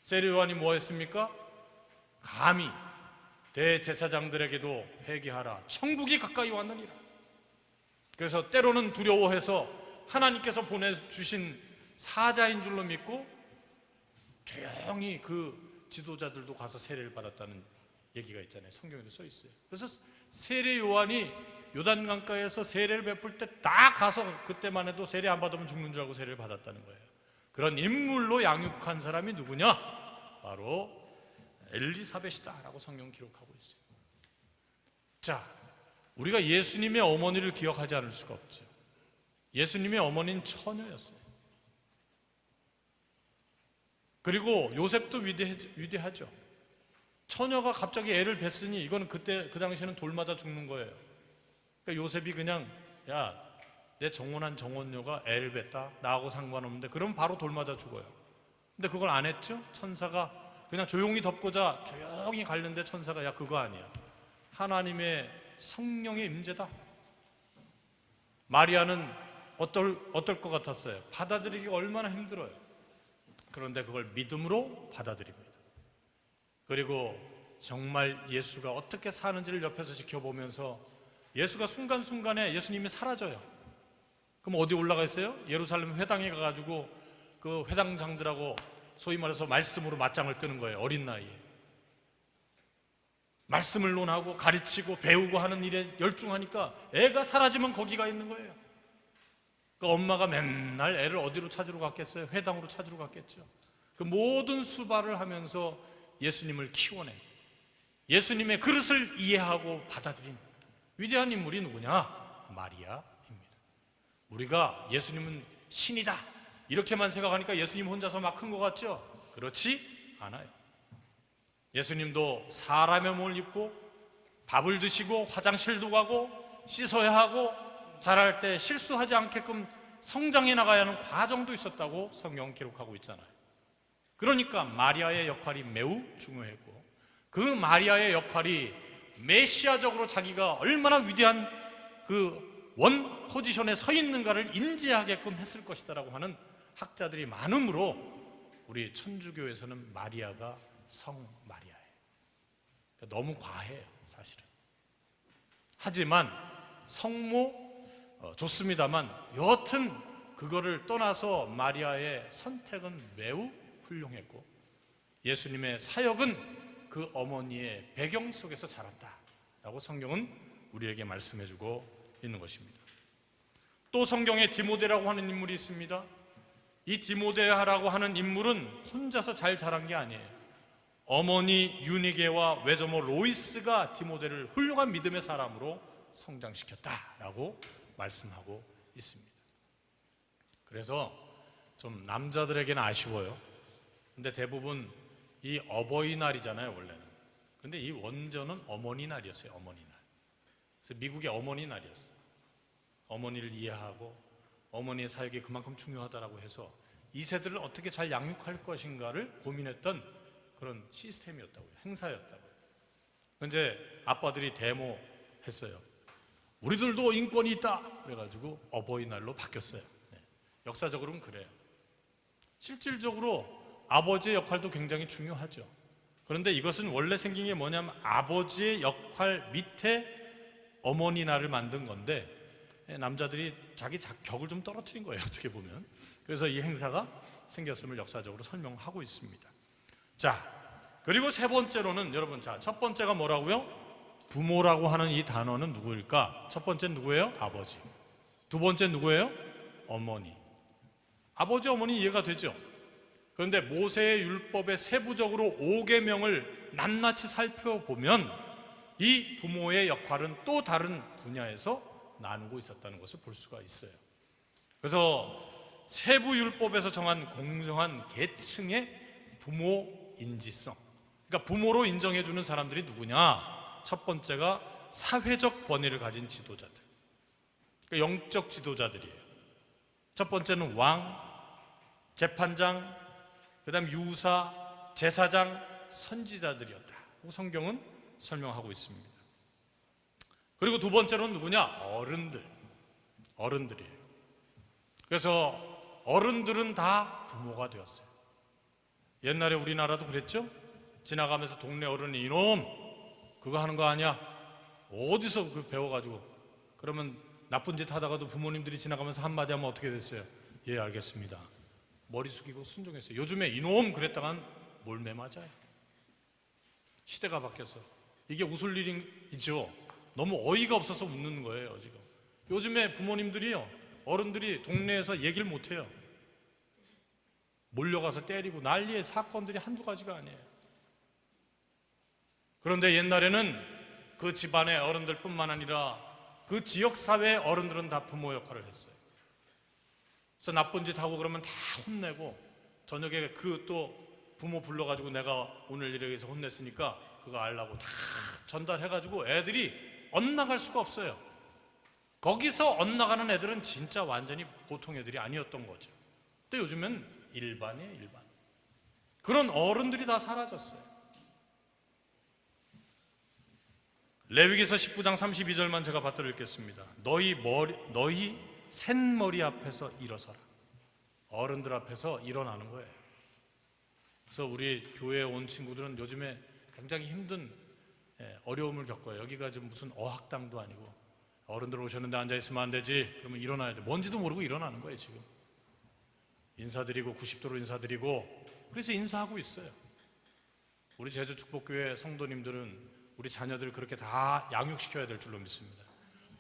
세례 요한이 뭐 했습니까? 감히 대제사장들에게도 회개하라, 천국이 가까이 왔느니라. 그래서 때로는 두려워해서 하나님께서 보내주신 사자인 줄로 믿고 조용히 그 지도자들도 가서 세례를 받았다는 얘기가 있잖아요. 성경에도 써 있어요. 그래서 세례 요한이 요단강가에서 세례를 베풀 때 딱 가서 그때만 해도 세례 안 받으면 죽는 줄 알고 세례를 받았다는 거예요. 그런 인물로 양육한 사람이 누구냐? 바로 엘리사벳이다라고 성경 기록하고 있어요. 자, 우리가 예수님의 어머니를 기억하지 않을 수가 없죠. 예수님의 어머니는 처녀였어요. 그리고 요셉도 위대하죠. 처녀가 갑자기 애를 뱄으니 이거는 그때 그 당시에는 돌 맞아 죽는 거예요. 그러니까 요셉이 그냥 야, 내 정혼한 정혼녀가 애를 뱄다, 나하고 상관없는데, 그럼 바로 돌 맞아 죽어요. 근데 그걸 안 했죠. 천사가 그냥 조용히 덮고자 조용히 갔는데 천사가 야, 그거 아니야. 하나님의 성령의 임재다. 마리아는 어떨 것 같았어요? 받아들이기가 얼마나 힘들어요. 그런데 그걸 믿음으로 받아들입니다. 그리고 정말 예수가 어떻게 사는지를 옆에서 지켜보면서 예수가 순간순간에 예수님이 사라져요. 그럼 어디 올라가 있어요? 예루살렘 회당에 가가지고 그 회당장들하고 소위 말해서 말씀으로 맞짱을 뜨는 거예요. 어린 나이에 말씀을 논하고 가르치고 배우고 하는 일에 열중하니까 애가 사라지면 거기가 있는 거예요. 그 엄마가 맨날 애를 어디로 찾으러 갔겠어요? 회당으로 찾으러 갔겠죠. 그 모든 수발을 하면서 예수님을 키워낸, 예수님의 그릇을 이해하고 받아들인 위대한 인물이 누구냐? 마리아입니다. 우리가 예수님은 신이다 이렇게만 생각하니까 예수님 혼자서 막 큰 것 같죠? 그렇지 않아요. 예수님도 사람의 몸을 입고 밥을 드시고 화장실도 가고 씻어야 하고 자랄 때 실수하지 않게끔 성장해 나가야 하는 과정도 있었다고 성경은 기록하고 있잖아요. 그러니까 마리아의 역할이 매우 중요했고, 그 마리아의 역할이 메시아적으로 자기가 얼마나 위대한 그 원 포지션에 서 있는가를 인지하게끔 했을 것이다라고 하는 학자들이 많으므로 우리 천주교에서는 마리아가 성 마리아예요. 그러니까 너무 과해요, 사실은. 하지만 성모 좋습니다만 여하튼 그거를 떠나서 마리아의 선택은 매우 훌륭했고, 예수님의 사역은 그 어머니의 배경 속에서 자랐다라고 성경은 우리에게 말씀해주고 있는 것입니다. 또 성경에 디모데라고 하는 인물이 있습니다. 이 디모데라고 하는 인물은 혼자서 잘 자란 게 아니에요. 어머니 유니게와 외조모 로이스가 디모데를 훌륭한 믿음의 사람으로 성장시켰다라고 말씀하고 있습니다. 그래서 좀 남자들에게는 아쉬워요. 근데 대부분 이 어버이날이잖아요, 원래는. 근데 이 원전은 어머니날이었어요, 어머니날. 그래서 미국의 어머니날이었어요. 어머니를 이해하고 어머니의 사역이 그만큼 중요하다라고 해서 이 세대를 어떻게 잘 양육할 것인가를 고민했던 그런 시스템이었다고요, 행사였다고요. 근데 아빠들이 데모했어요. 우리들도 인권이 있다 그래가지고 어버이날로 바뀌었어요. 네. 역사적으로는 그래요. 실질적으로 아버지의 역할도 굉장히 중요하죠. 그런데 이것은 원래 생긴 게 뭐냐면 아버지의 역할 밑에 어머니날을 만든 건데 남자들이 자기 격을 좀 떨어뜨린 거예요, 어떻게 보면. 그래서 이 행사가 생겼음을 역사적으로 설명하고 있습니다. 자, 그리고 세 번째로는 여러분, 자, 첫 번째가 뭐라고요? 부모라고 하는 이 단어는 누구일까? 첫 번째는 누구예요? 아버지. 두 번째는 누구예요? 어머니. 아버지, 어머니 이해가 되죠? 그런데 모세의 율법의 세부적으로 5계명을 낱낱이 살펴보면 이 부모의 역할은 또 다른 분야에서 나누고 있었다는 것을 볼 수가 있어요. 그래서 세부 율법에서 정한 공정한 계층의 부모 인지성, 그러니까 부모로 인정해주는 사람들이 누구냐? 첫 번째가 사회적 권위를 가진 지도자들, 그러니까 영적 지도자들이에요. 첫 번째는 왕, 재판장, 그 다음 유사, 제사장, 선지자들이었다. 성경은 설명하고 있습니다. 그리고 두 번째로는 누구냐? 어른들이에요. 그래서 어른들은 다 부모가 되었어요. 옛날에 우리나라도 그랬죠? 지나가면서 동네 어른이 이놈 그거 하는 거 아니야? 어디서 그 배워가지고. 그러면 나쁜 짓 하다가도 부모님들이 지나가면서 한마디 하면 어떻게 됐어요? 예, 알겠습니다. 머리 숙이고 순종했어요. 요즘에 이놈 그랬다간 몰매 맞아요. 시대가 바뀌어서. 이게 웃을 일이죠. 너무 어이가 없어서 웃는 거예요, 지금. 요즘에 부모님들이요, 어른들이 동네에서 얘기를 못해요. 몰려가서 때리고 난리의 사건들이 한두 가지가 아니에요. 그런데 옛날에는 그 집안의 어른들뿐만 아니라 그 지역사회의 어른들은 다 부모 역할을 했어요. 그래서 나쁜 짓 하고 그러면 다 혼내고, 저녁에 그 또 부모 불러가지고 내가 오늘 이렇게 해서 혼냈으니까 그거 알라고 다 전달해가지고 애들이 엇나갈 수가 없어요. 거기서 엇나가는 애들은 진짜 완전히 보통 애들이 아니었던 거죠. 근데 요즘은 일반이에요, 일반. 그런 어른들이 다 사라졌어요. 레위기서 19장 32절만 제가 받들어 읽겠습니다. 너희 셋머리 앞에서 일어서라. 어른들 앞에서 일어나는 거예요. 그래서 우리 교회에 온 친구들은 요즘에 굉장히 힘든 어려움을 겪어요. 여기가 지금 무슨 어학당도 아니고 어른들 오셨는데 앉아있으면 안 되지. 그러면 일어나야 돼. 뭔지도 모르고 일어나는 거예요. 지금 인사드리고 90도로 인사드리고 그래서 인사하고 있어요. 우리 제주축복교회 성도님들은 우리 자녀들을 그렇게 다 양육시켜야 될 줄로 믿습니다.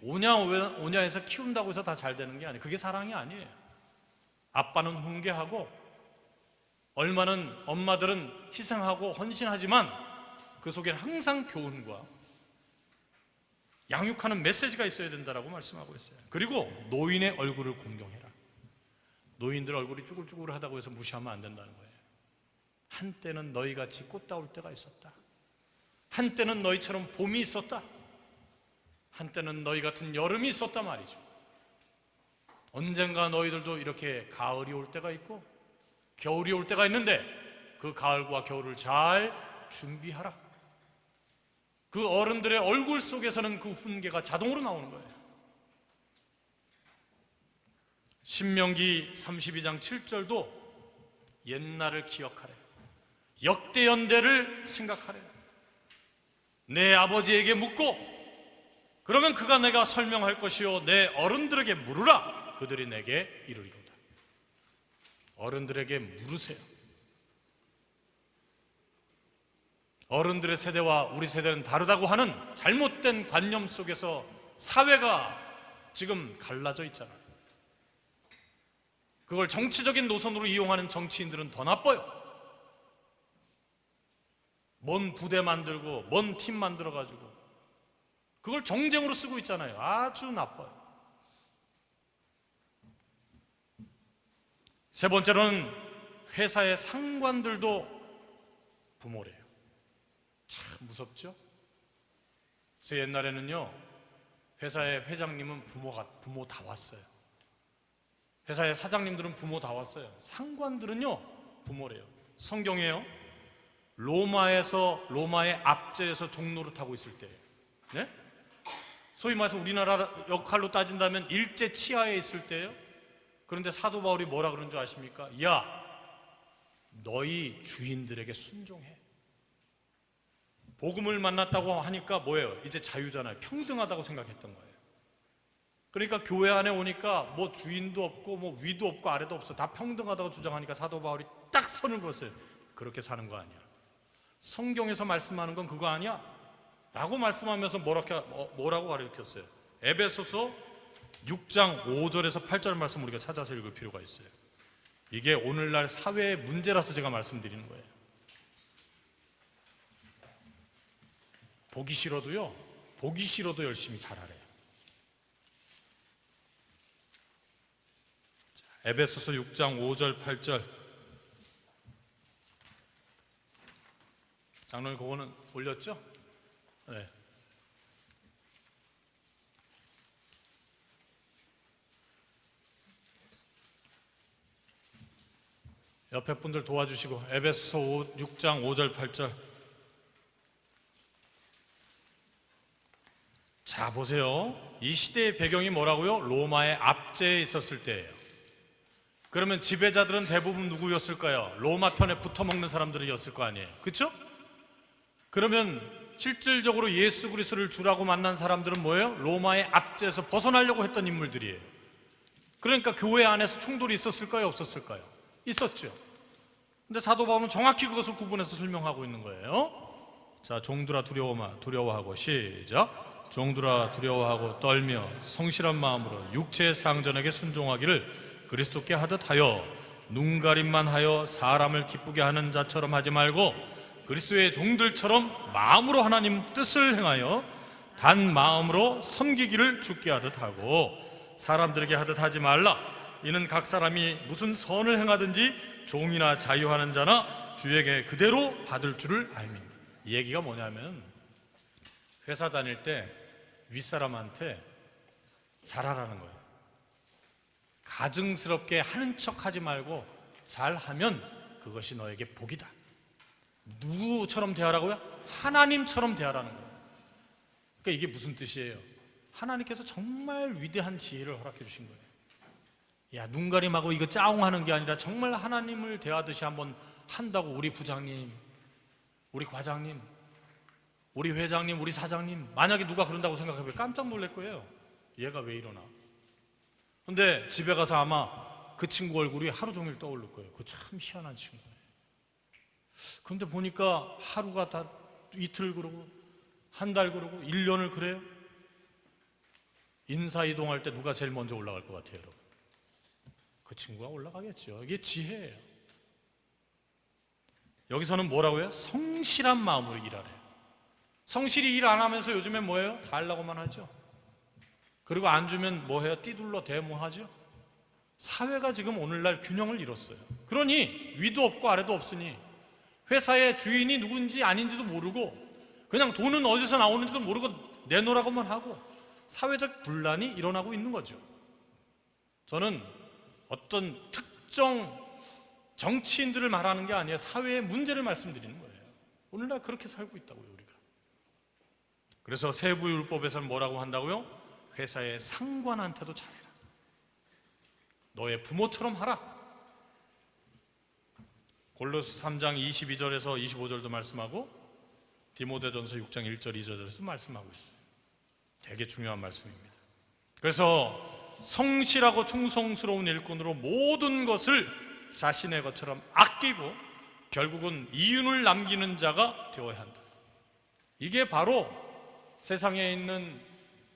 오냐 해서 키운다고 해서 다 잘 되는 게 아니에요. 그게 사랑이 아니에요. 아빠는 훈계하고 얼마는 엄마들은 희생하고 헌신하지만 그 속에는 항상 교훈과 양육하는 메시지가 있어야 된다라고 말씀하고 있어요. 그리고 노인의 얼굴을 공경해라. 노인들 얼굴이 쭈글쭈글하다고 해서 무시하면 안 된다는 거예요. 한때는 너희같이 꽃다울 때가 있었다. 한때는 너희처럼 봄이 있었다. 한때는 너희 같은 여름이 있었단 말이죠. 언젠가 너희들도 이렇게 가을이 올 때가 있고 겨울이 올 때가 있는데 그 가을과 겨울을 잘 준비하라. 그 어른들의 얼굴 속에서는 그 훈계가 자동으로 나오는 거예요. 신명기 32장 7절도 옛날을 기억하래. 역대연대를 생각하래. 내 아버지에게 묻고 그러면 그가 내가 설명할 것이요 내 어른들에게 물으라. 그들이 내게 이르리로다. 어른들에게 물으세요. 어른들의 세대와 우리 세대는 다르다고 하는 잘못된 관념 속에서 사회가 지금 갈라져 있잖아요. 그걸 정치적인 노선으로 이용하는 정치인들은 더 나빠요. 뭔 부대 만들고 뭔 팀 만들어가지고 그걸 정쟁으로 쓰고 있잖아요. 아주 나빠요. 세 번째로는 회사의 상관들도 부모래요. 참 무섭죠? 그래서 옛날에는요 회사의 회장님은 부모 다 왔어요. 회사의 사장님들은 부모 다 왔어요. 상관들은요 부모래요. 성경에요 로마의 압제에서 종노릇하고 있을 때예요. 네? 소위 말해서 우리나라 역할로 따진다면 일제 치하에 있을 때예요. 그런데 사도 바울이 뭐라 그런 줄 아십니까? 야, 너희 주인들에게 순종해. 복음을 만났다고 하니까 뭐예요? 이제 자유잖아요. 평등하다고 생각했던 거예요. 그러니까 교회 안에 오니까 뭐 주인도 없고 뭐 위도 없고 아래도 없어. 다 평등하다고 주장하니까 사도 바울이 딱 선을 그었어요. 그렇게 사는 거 아니야. 성경에서 말씀하는 건 그거 아니야. 라고 말씀하면서 뭐라고 가르쳤어요? 에베소서 6장 5절에서 8절 말씀 우리가 찾아서 읽을 필요가 있어요. 이게 오늘날 사회의 문제라서 제가 말씀드리는 거예요. 보기 싫어도 열심히 잘하래요. 에베소서 6장 5절 8절. 장로님 그거는 올렸죠? 네. 옆에 분들 도와주시고 에베소서 6장 5절 8절. 자 보세요. 이 시대의 배경이 뭐라고요? 로마의 압제에 있었을 때예요. 그러면 지배자들은 대부분 누구였을까요? 로마 편에 붙어먹는 사람들이었을 거 아니에요. 그렇죠? 그러면 실질적으로 예수 그리스도를 주라고 만난 사람들은 뭐예요? 로마의 압제에서 벗어나려고 했던 인물들이에요. 그러니까 교회 안에서 충돌이 있었을까요? 없었을까요? 있었죠. 근데 사도 바울은 정확히 그것을 구분해서 설명하고 있는 거예요. 자, 종들아 두려워하고 시작. 종들아 두려워하고 떨며 성실한 마음으로 육체의 상전에게 순종하기를 그리스도께 하듯 하여 눈가림만 하여 사람을 기쁘게 하는 자처럼 하지 말고 그리스도의 종들처럼 마음으로 하나님 뜻을 행하여 단 마음으로 섬기기를 주께 하듯 하고 사람들에게 하듯 하지 말라. 이는 각 사람이 무슨 선을 행하든지 종이나 자유하는 자나 주에게 그대로 받을 줄을 알미니. 이 얘기가 뭐냐면 회사 다닐 때 윗사람한테 잘하라는 거예요. 가증스럽게 하는 척 하지 말고 잘하면 그것이 너에게 복이다. 누구처럼 대하라고요? 하나님처럼 대하라는 거예요. 그러니까 이게 무슨 뜻이에요? 하나님께서 정말 위대한 지혜를 허락해 주신 거예요. 야, 눈가림하고 이거 짜옹하는 게 아니라 정말 하나님을 대하듯이 한번 한다고. 우리 부장님, 우리 과장님, 우리 회장님, 우리 사장님, 만약에 누가 그런다고 생각해보면 깜짝 놀랄 거예요. 얘가 왜 이러나. 근데 집에 가서 아마 그 친구 얼굴이 하루 종일 떠오를 거예요. 그 참 희한한 친구예요. 그런데 보니까 하루가 다 이틀 그러고 한 달 그러고 1년을 그래요. 인사이동할 때 누가 제일 먼저 올라갈 것 같아요, 여러분? 그 친구가 올라가겠죠. 이게 지혜예요. 여기서는 뭐라고요? 성실한 마음으로 일하래요. 성실히 일 안 하면서 요즘에 뭐예요? 달라고만 하죠. 그리고 안 주면 뭐해요? 띠둘러 대모하죠. 사회가 지금 오늘날 균형을 잃었어요. 그러니 위도 없고 아래도 없으니 회사의 주인이 누군지 아닌지도 모르고 그냥 돈은 어디서 나오는지도 모르고 내놓으라고만 하고 사회적 분란이 일어나고 있는 거죠. 저는 어떤 특정 정치인들을 말하는 게 아니라 사회의 문제를 말씀드리는 거예요. 오늘날 그렇게 살고 있다고요, 우리가. 그래서 세부율법에서는 뭐라고 한다고요? 회사의 상관한테도 잘해라. 너의 부모처럼 하라. 골로새 3장 22절에서 25절도 말씀하고 디모데전서 6장 1절 2절에서도 말씀하고 있어요. 되게 중요한 말씀입니다. 그래서 성실하고 충성스러운 일꾼으로 모든 것을 자신의 것처럼 아끼고 결국은 이윤을 남기는 자가 되어야 한다. 이게 바로 세상에 있는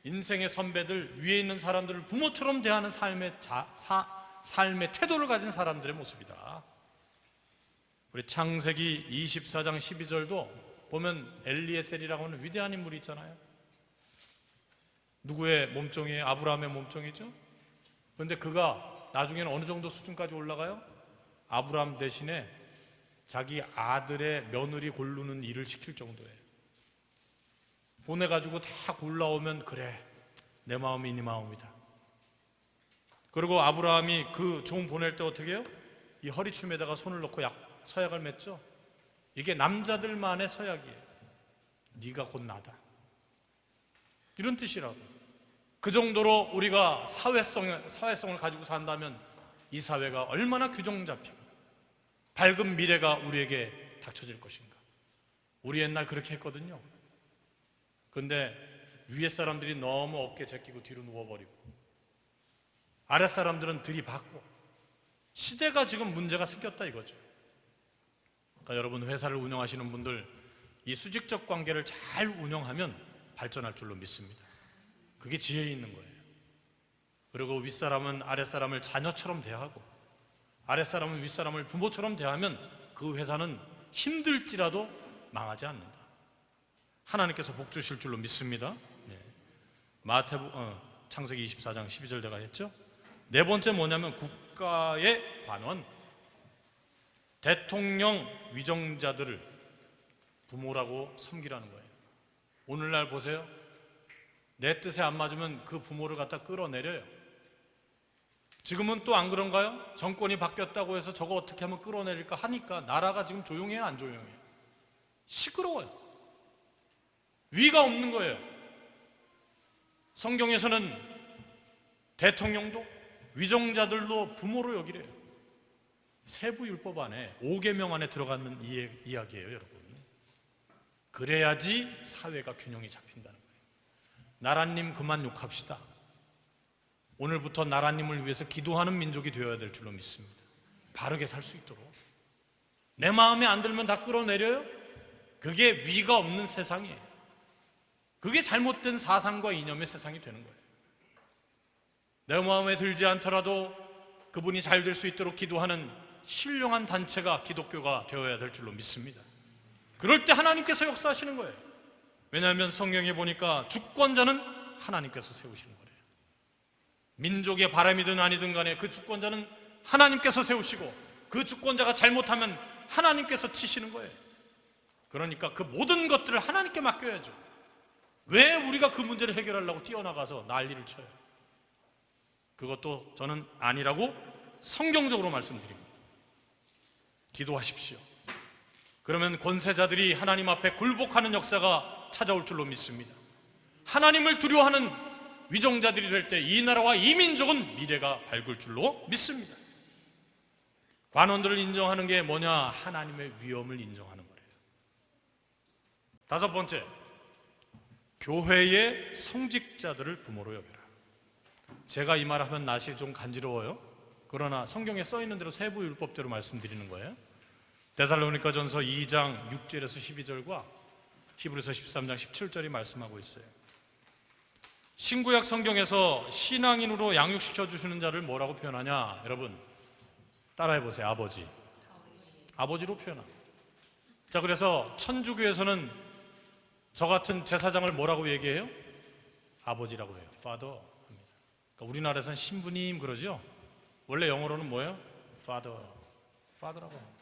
인생의 선배들, 위에 있는 사람들을 부모처럼 대하는 삶의 태도를 가진 사람들의 모습이다. 우리 창세기 24장 12절도 보면 엘리에셀이라고 하는 위대한 인물이 있잖아요. 누구의 몸종이에요? 아브라함의 몸종이죠. 그런데 그가 나중에는 어느 정도 수준까지 올라가요? 아브라함 대신에 자기 아들의 며느리 고르는 일을 시킬 정도예요. 보내가지고 다 골라오면 그래, 내 마음이 네 마음이다. 그리고 아브라함이 그 종 보낼 때 어떻게 해요? 이 허리춤에다가 손을 넣고 서약을 맺죠. 이게 남자들만의 서약이에요. 네가 곧 나다, 이런 뜻이라고. 그 정도로 우리가 사회성을 가지고 산다면 이 사회가 얼마나 규정 잡히고 밝은 미래가 우리에게 닥쳐질 것인가. 우리 옛날 그렇게 했거든요. 그런데 위에 사람들이 너무 어깨 제끼고 뒤로 누워버리고 아랫 사람들은 들이받고 시대가 지금 문제가 생겼다 이거죠. 그러니까 여러분, 회사를 운영하시는 분들 이 수직적 관계를 잘 운영하면 발전할 줄로 믿습니다. 그게 지혜 있는 거예요. 그리고 윗사람은 아랫사람을 자녀처럼 대하고 아랫사람은 윗사람을 부모처럼 대하면 그 회사는 힘들지라도 망하지 않는다. 하나님께서 복 주실 줄로 믿습니다. 네. 창세기 24장 12절 내가 했죠. 네 번째 뭐냐면 국가의 관원, 대통령 위정자들을 부모라고 섬기라는 거예요. 오늘날 보세요. 내 뜻에 안 맞으면 그 부모를 갖다 끌어내려요. 지금은 또 안 그런가요? 정권이 바뀌었다고 해서 저거 어떻게 하면 끌어내릴까 하니까 나라가 지금 조용해요, 안 조용해요? 시끄러워요. 위가 없는 거예요. 성경에서는 대통령도 위정자들도 부모로 여기래요. 세부율법 안에 5계명 안에 들어가는 이야기예요, 여러분. 그래야지 사회가 균형이 잡힌다는 거예요. 나라님 그만 욕합시다. 오늘부터 나라님을 위해서 기도하는 민족이 되어야 될 줄로 믿습니다. 바르게 살 수 있도록. 내 마음에 안 들면 다 끌어내려요? 그게 위가 없는 세상이에요. 그게 잘못된 사상과 이념의 세상이 되는 거예요. 내 마음에 들지 않더라도 그분이 잘 될 수 있도록 기도하는 신령한 단체가 기독교가 되어야 될 줄로 믿습니다. 그럴 때 하나님께서 역사하시는 거예요. 왜냐하면 성경에 보니까 주권자는 하나님께서 세우시는 거예요. 민족의 바람이든 아니든 간에 그 주권자는 하나님께서 세우시고 그 주권자가 잘못하면 하나님께서 치시는 거예요. 그러니까 그 모든 것들을 하나님께 맡겨야죠. 왜 우리가 그 문제를 해결하려고 뛰어나가서 난리를 쳐요? 그것도 저는 아니라고 성경적으로 말씀드립니다. 기도하십시오. 그러면 권세자들이 하나님 앞에 굴복하는 역사가 찾아올 줄로 믿습니다. 하나님을 두려워하는 위정자들이 될 때 이 나라와 이 민족은 미래가 밝을 줄로 믿습니다. 관원들을 인정하는 게 뭐냐? 하나님의 위엄을 인정하는 거예요. 다섯 번째, 교회의 성직자들을 부모로 여겨라. 제가 이 말하면 낯이 좀 간지러워요. 그러나 성경에 써 있는 대로 세부 율법대로 말씀드리는 거예요. 데살로니가전서 2장 6절에서 12절과 히브리서 13장 17절이 말씀하고 있어요. 신구약 성경에서 신앙인으로 양육시켜 주시는 자를 뭐라고 표현하냐? 여러분 따라해 보세요. 아버지. 아버지로 표현합니다. 자, 그래서 천주교에서는 저 같은 제사장을 뭐라고 얘기해요? 아버지라고 해요. Father 합니다. 그러니까 우리나라에서는 신부님 그러죠? 원래 영어로는 뭐예요? Father라고 해요.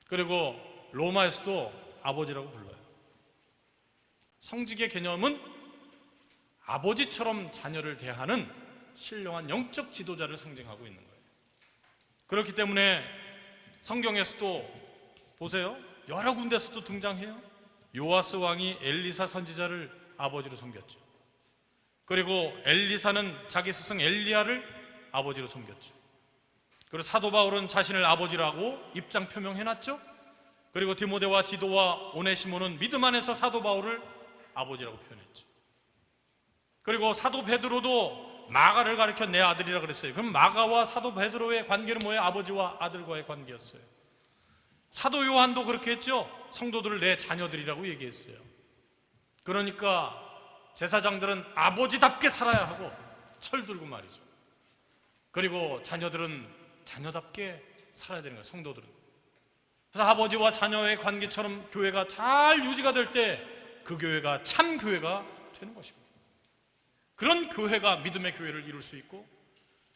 그리고 로마에서도 아버지라고 불러요. 성직의 개념은 아버지처럼 자녀를 대하는 신령한 영적 지도자를 상징하고 있는 거예요. 그렇기 때문에 성경에서도 보세요. 여러 군데서도 등장해요. 요아스 왕이 엘리사 선지자를 아버지로 섬겼죠. 그리고 엘리사는 자기 스승 엘리야를 아버지로 섬겼죠. 그리고 사도 바울은 자신을 아버지라고 입장 표명해놨죠. 그리고 디모데와 디도와 오네시모는 믿음 안에서 사도 바울을 아버지라고 표현했죠. 그리고 사도 베드로도 마가를 가리켜 내 아들이라 그랬어요. 그럼 마가와 사도 베드로의 관계는 뭐예요? 아버지와 아들과의 관계였어요. 사도 요한도 그렇게 했죠. 성도들을 내 자녀들이라고 얘기했어요. 그러니까 제사장들은 아버지답게 살아야 하고 철들고 말이죠. 그리고 자녀들은 자녀답게 살아야 되는 거예요. 성도들은. 그래서 아버지와 자녀의 관계처럼 교회가 잘 유지가 될 때 그 교회가 참 교회가 되는 것입니다. 그런 교회가 믿음의 교회를 이룰 수 있고,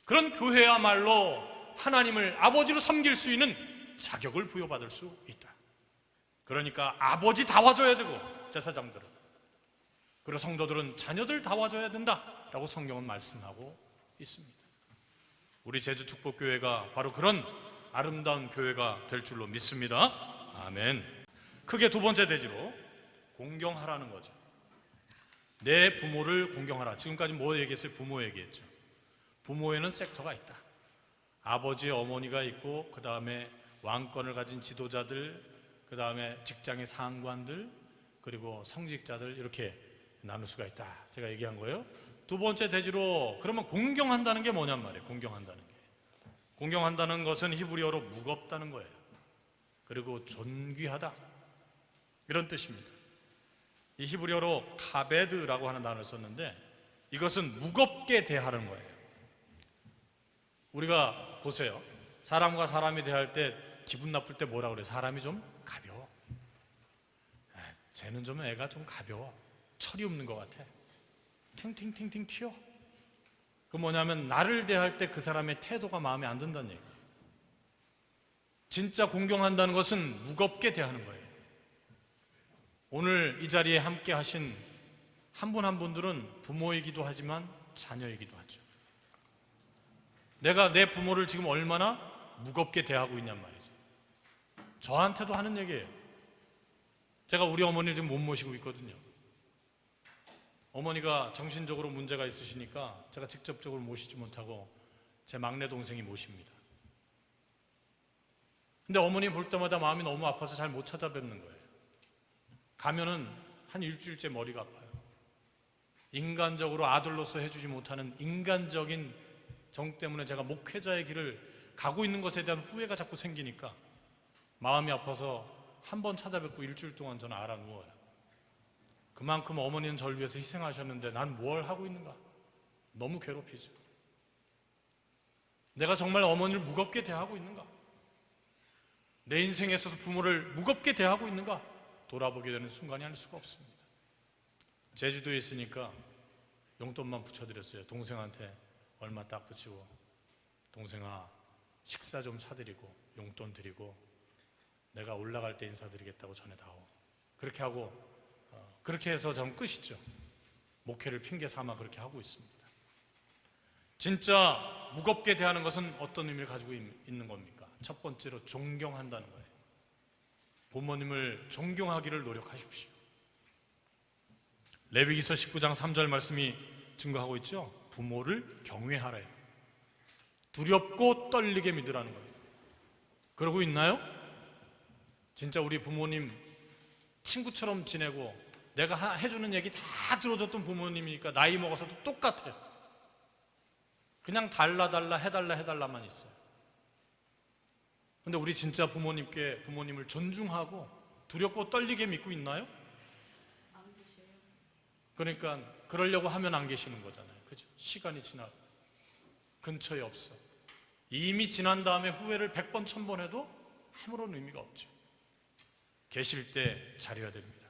그런 교회야말로 하나님을 아버지로 섬길 수 있는 자격을 부여받을 수 있다. 그러니까 아버지 다 와줘야 되고, 제사장들은, 그리고 성도들은 자녀들 다 와줘야 된다라고 성경은 말씀하고 있습니다. 우리 제주축복교회가 바로 그런 아름다운 교회가 될 줄로 믿습니다. 아멘. 크게 두 번째 대지로 공경하라는 거죠. 내 부모를 공경하라. 지금까지 뭐 얘기했어요? 부모 얘기했죠. 부모에는 섹터가 있다. 아버지, 어머니가 있고, 그 다음에 왕권을 가진 지도자들, 그 다음에 직장의 상관들, 그리고 성직자들, 이렇게 나눌 수가 있다. 제가 얘기한 거예요. 두 번째 대지로, 그러면 공경한다는 게 뭐냔 말이에요. 공경한다는 게. 공경한다는 것은 히브리어로 무겁다는 거예요. 그리고 존귀하다, 이런 뜻입니다. 이 히브리어로 카베드라고 하는 단어를 썼는데, 이것은 무겁게 대하는 거예요. 우리가 보세요. 사람과 사람이 대할 때 기분 나쁠 때 뭐라 그래요? 사람이 좀 가벼워. 쟤는 좀 애가 좀 가벼워. 철이 없는 것 같아. 팅팅팅팅 튀어. 그 뭐냐면 나를 대할 때 그 사람의 태도가 마음에 안 든다는 얘기예요. 진짜 공경한다는 것은 무겁게 대하는 거예요. 오늘 이 자리에 함께 하신 한 분 한 분들은 부모이기도 하지만 자녀이기도 하죠. 내가 내 부모를 지금 얼마나 무겁게 대하고 있냔 말이죠. 저한테도 하는 얘기예요. 제가 우리 어머니를 지금 못 모시고 있거든요. 어머니가 정신적으로 문제가 있으시니까 제가 직접적으로 모시지 못하고 제 막내 동생이 모십니다. 근데 어머니 볼 때마다 마음이 너무 아파서 잘 못 찾아뵙는 거예요. 가면은 한 일주일째 머리가 아파요. 인간적으로 아들로서 해주지 못하는 인간적인 정 때문에 제가 목회자의 길을 가고 있는 것에 대한 후회가 자꾸 생기니까 마음이 아파서 한 번 찾아뵙고 일주일 동안 저는 알아 누워요. 그만큼 어머니는 저를 위해서 희생하셨는데 난 뭘 하고 있는가? 너무 괴롭히죠. 내가 정말 어머니를 무겁게 대하고 있는가? 내 인생에 있어서 부모를 무겁게 대하고 있는가? 돌아보게 되는 순간이 아닐 수가 없습니다. 제주도에 있으니까 용돈만 붙여드렸어요. 동생한테 얼마 딱 붙이고, 동생아 식사 좀 사드리고 용돈 드리고 내가 올라갈 때 인사드리겠다고 전해다오. 그렇게 하고 그렇게 해서 전 끝이죠. 목회를 핑계 삼아 그렇게 하고 있습니다. 진짜 무겁게 대하는 것은 어떤 의미를 가지고 있는 겁니까? 첫 번째로 존경한다는 거예요. 부모님을 존경하기를 노력하십시오. 레위기서 19장 3절 말씀이 증거하고 있죠. 부모를 경외하래요. 두렵고 떨리게 믿으라는 거예요. 그러고 있나요? 진짜 우리 부모님 친구처럼 지내고 내가 해주는 얘기 다 들어줬던 부모님이니까 나이 먹어서도 똑같아요. 그냥 달라 해달라만 있어요. 근데 우리 진짜 부모님을 존중하고 두렵고 떨리게 믿고 있나요? 그러니까 그러려고 하면 안 계시는 거잖아요. 그죠? 시간이 지나고 근처에 없어. 이미 지난 다음에 후회를 100번 1000번 해도 아무런 의미가 없죠. 계실 때 잘해야 됩니다.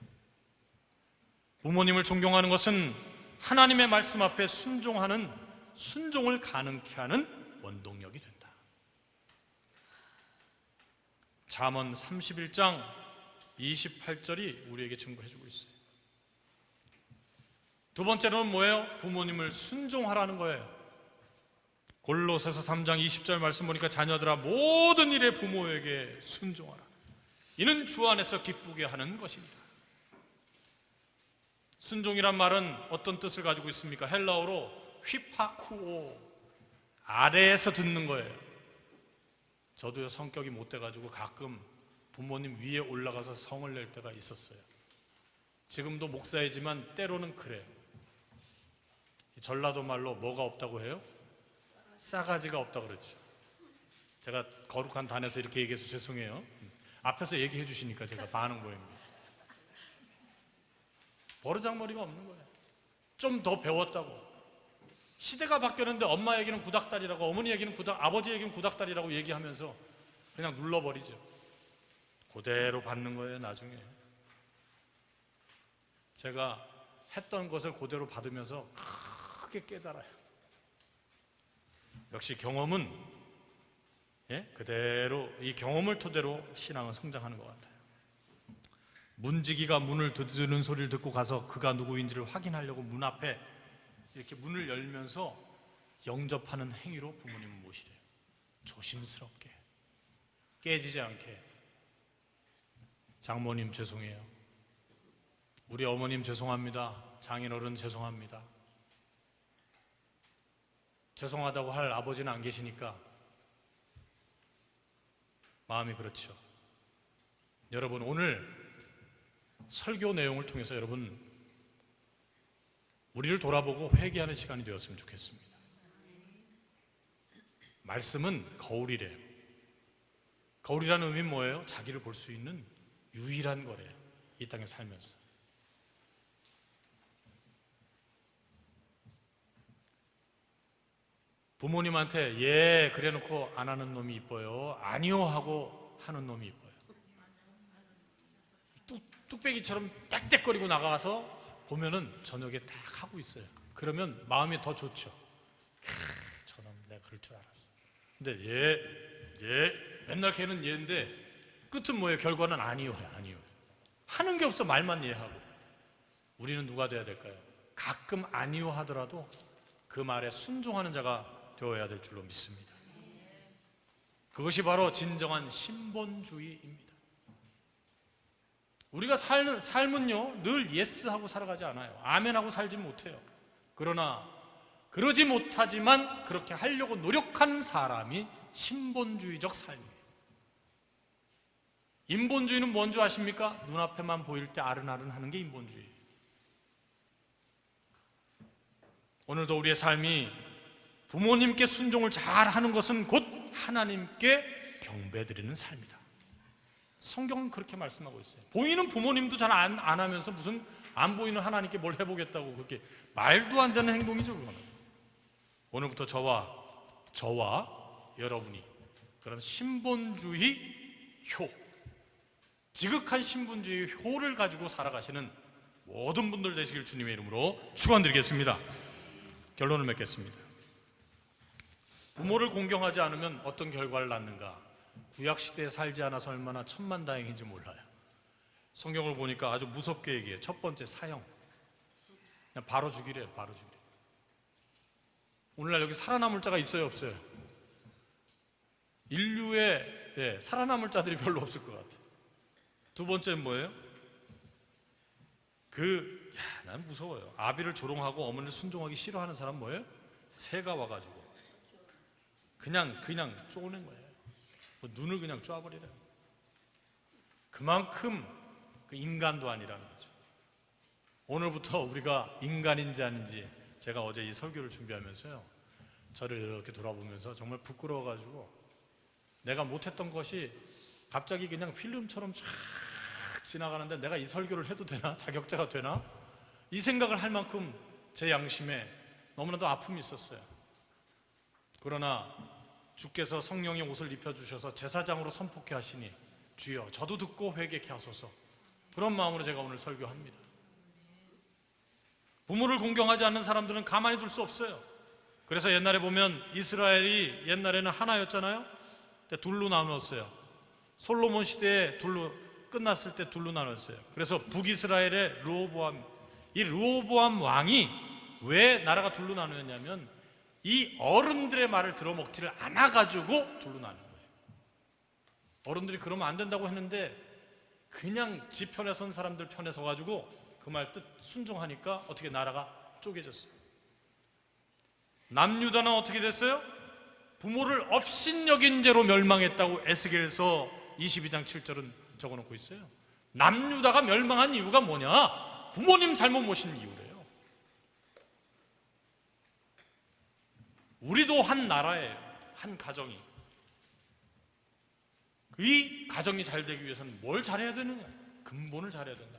부모님을 존경하는 것은 하나님의 말씀 앞에 순종을 가능케 하는 원동력이 된다. 잠언 31장 28절이 우리에게 증거해주고 있어요. 두 번째로는 뭐예요? 부모님을 순종하라는 거예요. 골로새서 3장 20절 말씀 보니까 자녀들아 모든 일에 부모에게 순종하라. 이는 주 안에서 기쁘게 하는 것입니다. 순종이란 말은 어떤 뜻을 가지고 있습니까? 헬라어로 휘파쿠오, 아래에서 듣는 거예요. 저도 성격이 못 돼가지고 가끔 부모님 위에 올라가서 성을 낼 때가 있었어요. 지금도 목사이지만 때로는 그래요. 전라도 말로 뭐가 없다고 해요? 싸가지가 없다고 그러죠. 제가 거룩한 단에서 이렇게 얘기해서 죄송해요. 앞에서 얘기해 주시니까 제가 반응 보입니다. 버르장머리가 없는 거예요. 좀 더 배웠다고. 시대가 바뀌었는데 엄마 얘기는 구닥다리라고, 어머니 얘기는 아버지 얘기는 구닥다리라고 얘기하면서 그냥 눌러버리죠. 그대로 받는 거예요. 나중에 제가 했던 것을 그대로 받으면서 크게 깨달아요. 역시 경험은 그대로 이 경험을 토대로 신앙은 성장하는 것 같아요. 문지기가 문을 두드리는 소리를 듣고 가서 그가 누구인지를 확인하려고 문 앞에 이렇게 문을 열면서 영접하는 행위로 부모님을 모시래요. 조심스럽게, 깨지지 않게. 장모님 죄송해요. 우리 어머님 죄송합니다. 장인어른 죄송합니다. 죄송하다고 할 아버지는 안 계시니까 마음이 그렇죠. 여러분, 오늘 설교 내용을 통해서 여러분 우리를 돌아보고 회개하는 시간이 되었으면 좋겠습니다. 말씀은 거울이래요. 거울이라는 의미는 뭐예요? 자기를 볼 수 있는 유일한 거래요. 이 땅에 살면서. 부모님한테 예 그래 놓고 안 하는 놈이 이뻐요, 아니요 하고 하는 놈이 이뻐요. 뚝배기처럼 땡땡거리고 나가서 보면은 저녁에 딱 하고 있어요. 그러면 마음이 더 좋죠. 저놈 내가 그럴 줄 알았어. 근데 예 맨날 걔는 예인데 끝은 뭐예요? 결과는 아니요야, 아니요. 하는 게 없어. 말만 예하고. 우리는 누가 돼야 될까요? 가끔 아니요 하더라도 그 말에 순종하는 자가 되어야 될 줄로 믿습니다. 그것이 바로 진정한 신본주의입니다. 우리가 삶은요 늘 예스하고 살아가지 않아요. 아멘하고 살지 못해요. 그러나 그러지 못하지만 그렇게 하려고 노력하는 사람이 신본주의적 삶이에요. 인본주의는 뭔지 아십니까? 눈앞에만 보일 때 아른아른 하는 게 인본주의. 오늘도 우리의 삶이 부모님께 순종을 잘 하는 것은 곧 하나님께 경배드리는 삶이다. 성경은 그렇게 말씀하고 있어요. 보이는 부모님도 잘 안 하면서 무슨 안 보이는 하나님께 뭘 해보겠다고, 그렇게 말도 안 되는 행동이죠. 그거는. 오늘부터 저와 여러분이 그런 신본주의 효, 지극한 신본주의 효를 가지고 살아가시는 모든 분들 되시길 주님의 이름으로 축원드리겠습니다. 결론을 맺겠습니다. 부모를 공경하지 않으면 어떤 결과를 낳는가? 구약시대에 살지 않아서 얼마나 천만다행인지 몰라요. 성경을 보니까 아주 무섭게 얘기해요. 첫 번째, 사형. 그냥 바로 죽이래요. 바로 죽이래. 오늘날 여기 살아남을 자가 있어요, 없어요? 인류에 살아남을 자들이 별로 없을 것 같아요. 두 번째는 뭐예요? 그 난 무서워요. 아비를 조롱하고 어머니를 순종하기 싫어하는 사람 뭐예요? 새가 와가지고 그냥 쪼는 거예요. 뭐 눈을 그냥 쪼아버리래. 그만큼 그 인간도 아니라는 거죠. 오늘부터 우리가 인간인지 아닌지, 제가 어제 이 설교를 준비하면서요, 저를 이렇게 돌아보면서 정말 부끄러워가지고, 내가 못했던 것이 갑자기 그냥 필름처럼 쫙 지나가는데 내가 이 설교를 해도 되나? 자격자가 되나? 이 생각을 할 만큼 제 양심에 너무나도 아픔이 있었어요. 그러나 주께서 성령의 옷을 입혀주셔서 제사장으로 선포케 하시니 주여 저도 듣고 회개케 하소서, 그런 마음으로 제가 오늘 설교합니다. 부모를 공경하지 않는 사람들은 가만히 둘 수 없어요. 그래서 옛날에 보면 이스라엘이 옛날에는 하나였잖아요. 근데 둘로 나누었어요. 솔로몬 시대에 둘로 끝났을 때 둘로 나눴어요. 그래서 북이스라엘의 르호보암, 이 르호보암 왕이 왜 나라가 둘로 나누었냐면 이 어른들의 말을 들어먹지를 않아가지고 둘로 나눈 거예요. 어른들이 그러면 안 된다고 했는데 그냥 지 편에 선 사람들 편에 서가지고 그 말 뜻 순종하니까 어떻게 나라가 쪼개졌어요. 남유다는 어떻게 됐어요? 부모를 업신여긴 죄로 멸망했다고 에스겔서 22장 7절은 적어놓고 있어요. 남유다가 멸망한 이유가 뭐냐? 부모님 잘못 모신 이유래요. 우리도 한 나라예요. 한 가정이. 이 가정이 잘 되기 위해서는 뭘 잘해야 되느냐? 근본을 잘해야 된다.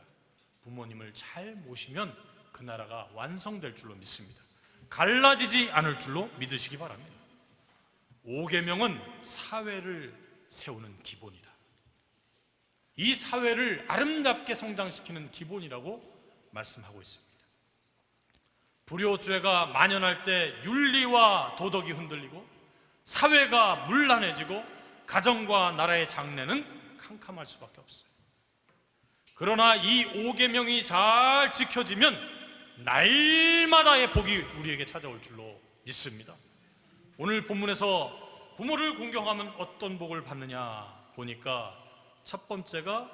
부모님을 잘 모시면 그 나라가 완성될 줄로 믿습니다. 갈라지지 않을 줄로 믿으시기 바랍니다. 5계명은 사회를 세우는 기본이다. 이 사회를 아름답게 성장시키는 기본이라고 말씀하고 있습니다. 불효죄가 만연할 때 윤리와 도덕이 흔들리고 사회가 문란해지고 가정과 나라의 장래는 캄캄할 수밖에 없어요. 그러나 이 5계명이 잘 지켜지면 날마다의 복이 우리에게 찾아올 줄로 믿습니다. 오늘 본문에서 부모를 공경하면 어떤 복을 받느냐 보니까 첫 번째가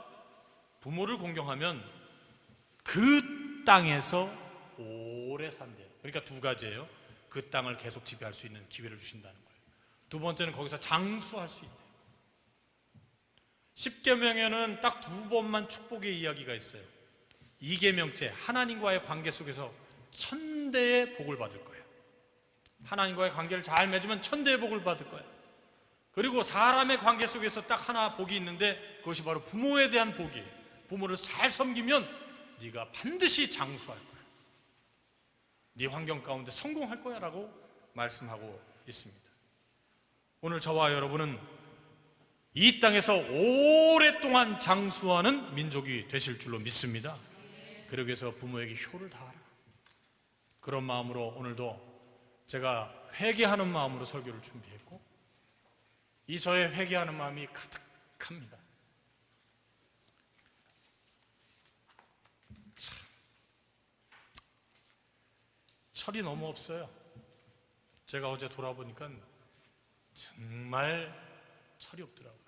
부모를 공경하면 그 땅에서 오래 산대요. 그러니까 두 가지예요. 그 땅을 계속 지배할 수 있는 기회를 주신다는 거예요. 두 번째는 거기서 장수할 수 있대요. 10계명에는 딱 두 번만 축복의 이야기가 있어요. 2계명째 하나님과의 관계 속에서 천대의 복을 받을 거예요. 하나님과의 관계를 잘 맺으면 천대의 복을 받을 거예요. 그리고 사람의 관계 속에서 딱 하나 복이 있는데 그것이 바로 부모에 대한 복이에요. 부모를 잘 섬기면 네가 반드시 장수할 거야. 네 환경 가운데 성공할 거야 라고 말씀하고 있습니다. 오늘 저와 여러분은 이 땅에서 오랫동안 장수하는 민족이 되실 줄로 믿습니다. 그러기 위해서 부모에게 효를 다하라. 그런 마음으로 오늘도 제가 회개하는 마음으로 설교를 준비했고 이 저의 회개하는 마음이 가득합니다. 참, 철이 너무 없어요. 제가 어제 돌아보니까 정말 철이 없더라고요.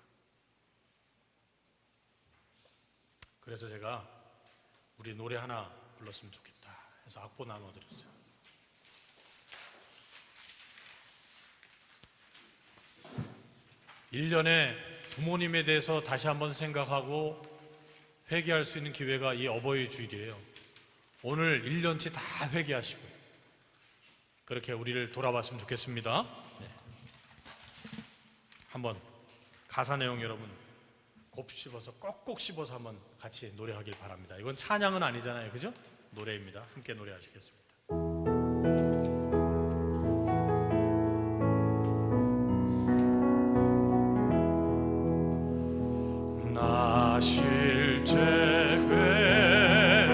그래서 제가 우리 노래 하나 불렀으면 좋겠다 해서 악보 나눠드렸어요. (1년에) 부모님에 대해서 다시 한번 생각하고 회개할 수 있는 기회가 이 어버이 주일이에요. 오늘 1년치 다 회개하시고 그렇게 우리를 돌아봤으면 좋겠습니다. 네. 한번 가사 내용 여러분 곱씹어서 꼭꼭 씹어서 한번 같이 노래하길 바랍니다. 이건 찬양은 아니잖아요, 그죠? 노래입니다. 함께 노래하시겠습니다. 나 실제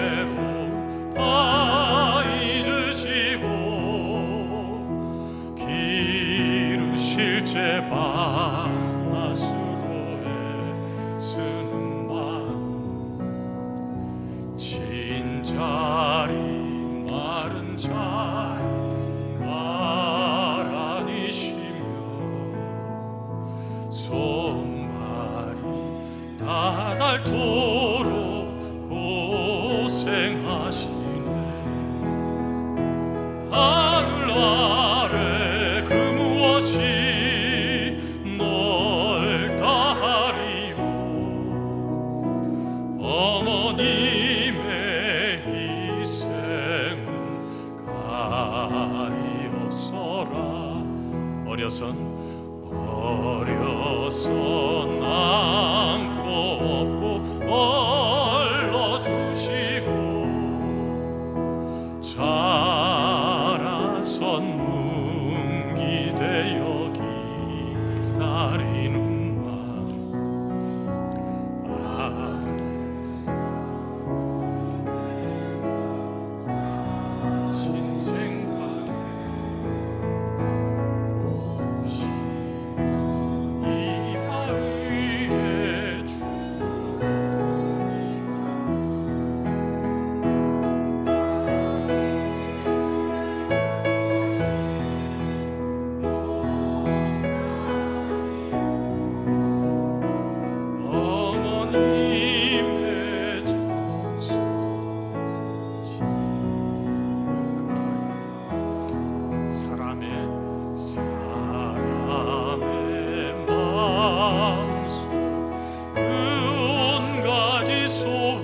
괴로움 다 잊으시고 기르실 제 밤낮으로 애쓰는 마음 진자리 마른 자리 가라니시며 손발이 닿도록 고생하시는 어려선 남고 없고 얼러주시고 자라선 문기되어 기다리는마 신생각에 이바위에 주 어머님의 정성 사람의 마음속 온가지 소원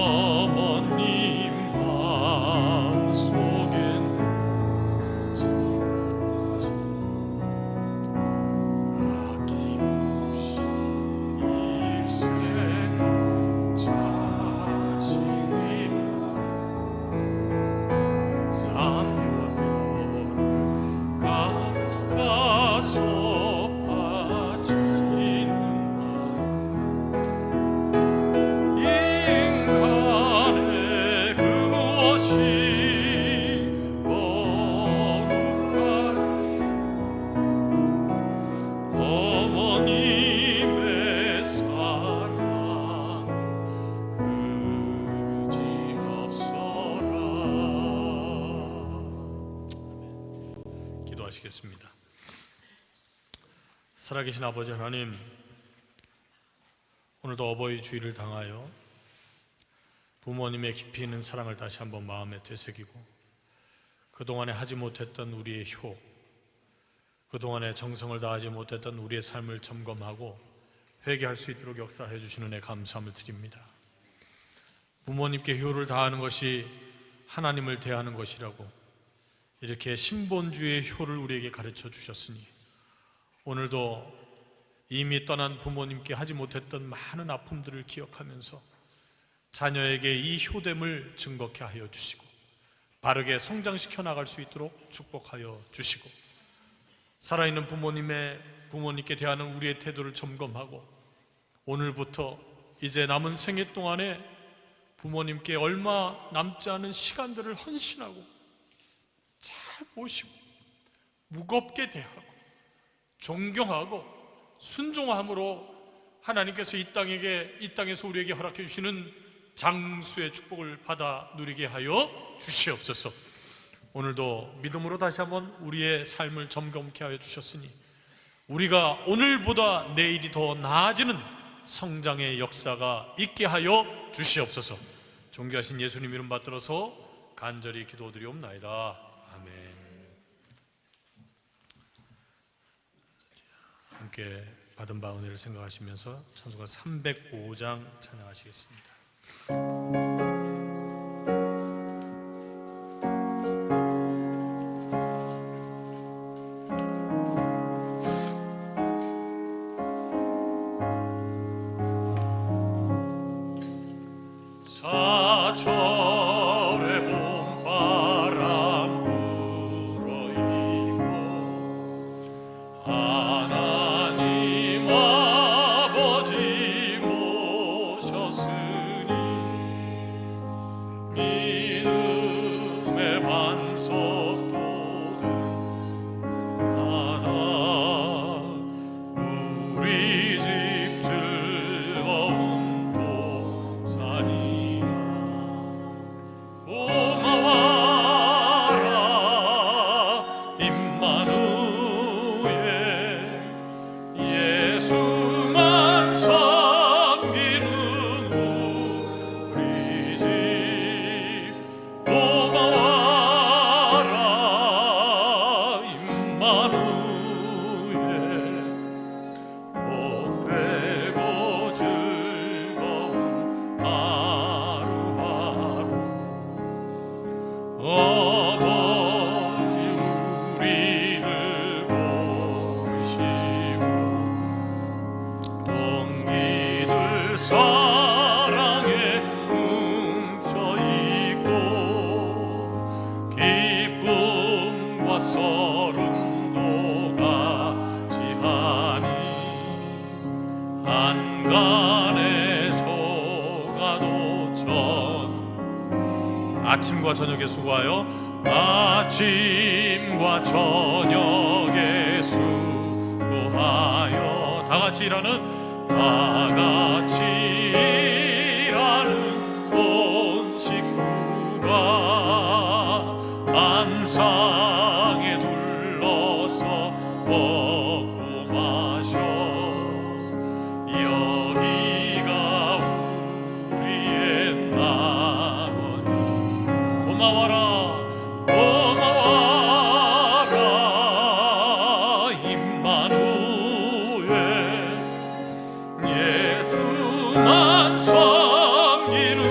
어머님 마음속엔 아낌없이 일생 자식이 산물 가서 빠지는 인간의 그것이 거룩한 어머님의 사랑 그지없어라. 기도하시겠습니다. 살아계신 아버지 하나님, 오늘도 어버이 주일을 당하여 부모님의 깊이 있는 사랑을 다시 한번 마음에 되새기고 그동안에 하지 못했던 우리의 효, 그동안에 정성을 다하지 못했던 우리의 삶을 점검하고 회개할 수 있도록 역사해 주시는 은혜 감사함을 드립니다. 부모님께 효를 다하는 것이 하나님을 대하는 것이라고 이렇게 신본주의의 효를 우리에게 가르쳐 주셨으니 오늘도 이미 떠난 부모님께 하지 못했던 많은 아픔들을 기억하면서 자녀에게 이 효됨을 증거케 하여 주시고 바르게 성장시켜 나갈 수 있도록 축복하여 주시고 살아있는 부모님께 대하는 우리의 태도를 점검하고 오늘부터 이제 남은 생애 동안에 부모님께 얼마 남지 않은 시간들을 헌신하고 잘 모시고 무겁게 대하고 존경하고 순종함으로 하나님께서 이 땅에서 우리에게 허락해 주시는 장수의 축복을 받아 누리게 하여 주시옵소서. 오늘도 믿음으로 다시 한번 우리의 삶을 점검케 하여 주셨으니 우리가 오늘보다 내일이 더 나아지는 성장의 역사가 있게 하여 주시옵소서. 존귀하신 예수님 이름 받들어서 간절히 기도드리옵나이다. 아멘. 함께 받은 바 은혜를 생각하시면서 찬송가 305장 찬양하시겠습니다. 사철의 봄바람 불어이고 하나님 아버지 모셨으니 서름도가 지하니 한간의 소가도천 아침과 저녁에 수고하여 아침과 저녁에 수고하여 다같이 일하는 온 식구가 안상에 둘러서 먹고 마셔 여기가 우리의 낙원이 고마워라 임마누엘 예수만 섬기는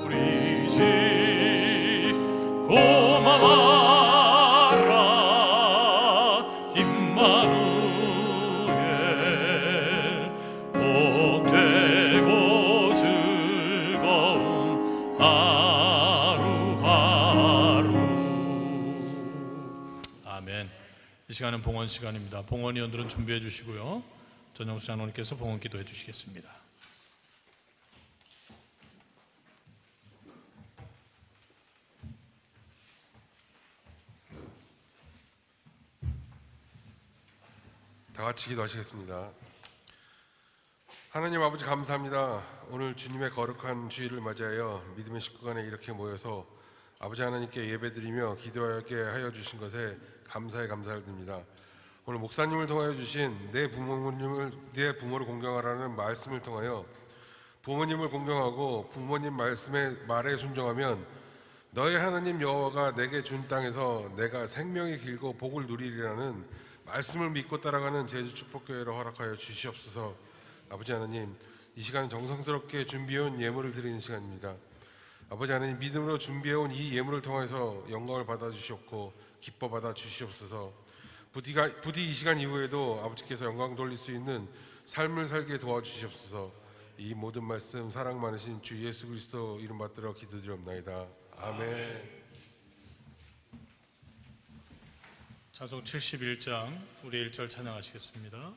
우리 집 고마워라 임마누엘 복되고 즐거운 하루하루. 아멘. 이 시간은 봉헌 시간입니다. 봉헌위원들은 준비해 주시고요. 전영수 장로님께서 봉헌 기도해 주시겠습니다. 다 같이 기도하시겠습니다. 하나님 아버지 감사합니다. 오늘 주님의 거룩한 주일을 맞이하여 믿음의 식구간에 이렇게 모여서 아버지 하나님께 예배드리며 기도하게 하여 주신 것에 감사를 드립니다. 오늘 목사님을 통하여 주신 내 부모를 공경하라는 말씀을 통하여 부모님을 공경하고 부모님 말에 순종하면 너의 하나님 여호와가 내게 준 땅에서 내가 생명이 길고 복을 누리리라는 말씀을 믿고 따라가는 제주축복교회를 허락하여 주시옵소서. 아버지 하나님, 이 시간 정성스럽게 준비해온 예물을 드리는 시간입니다. 아버지 하나님, 믿음으로 준비해온 이 예물을 통해서 영광을 받아주시옵고 기뻐 받아주시옵소서. 부디 이 시간 이후에도 아버지께서 영광 돌릴 수 있는 삶을 살게 도와주시옵소서. 이 모든 말씀 사랑 많으신 주 예수 그리스도 이름 받들어 기도드리옵나이다. 아멘. 찬송 71장 우리 1절 찬양하시겠습니다.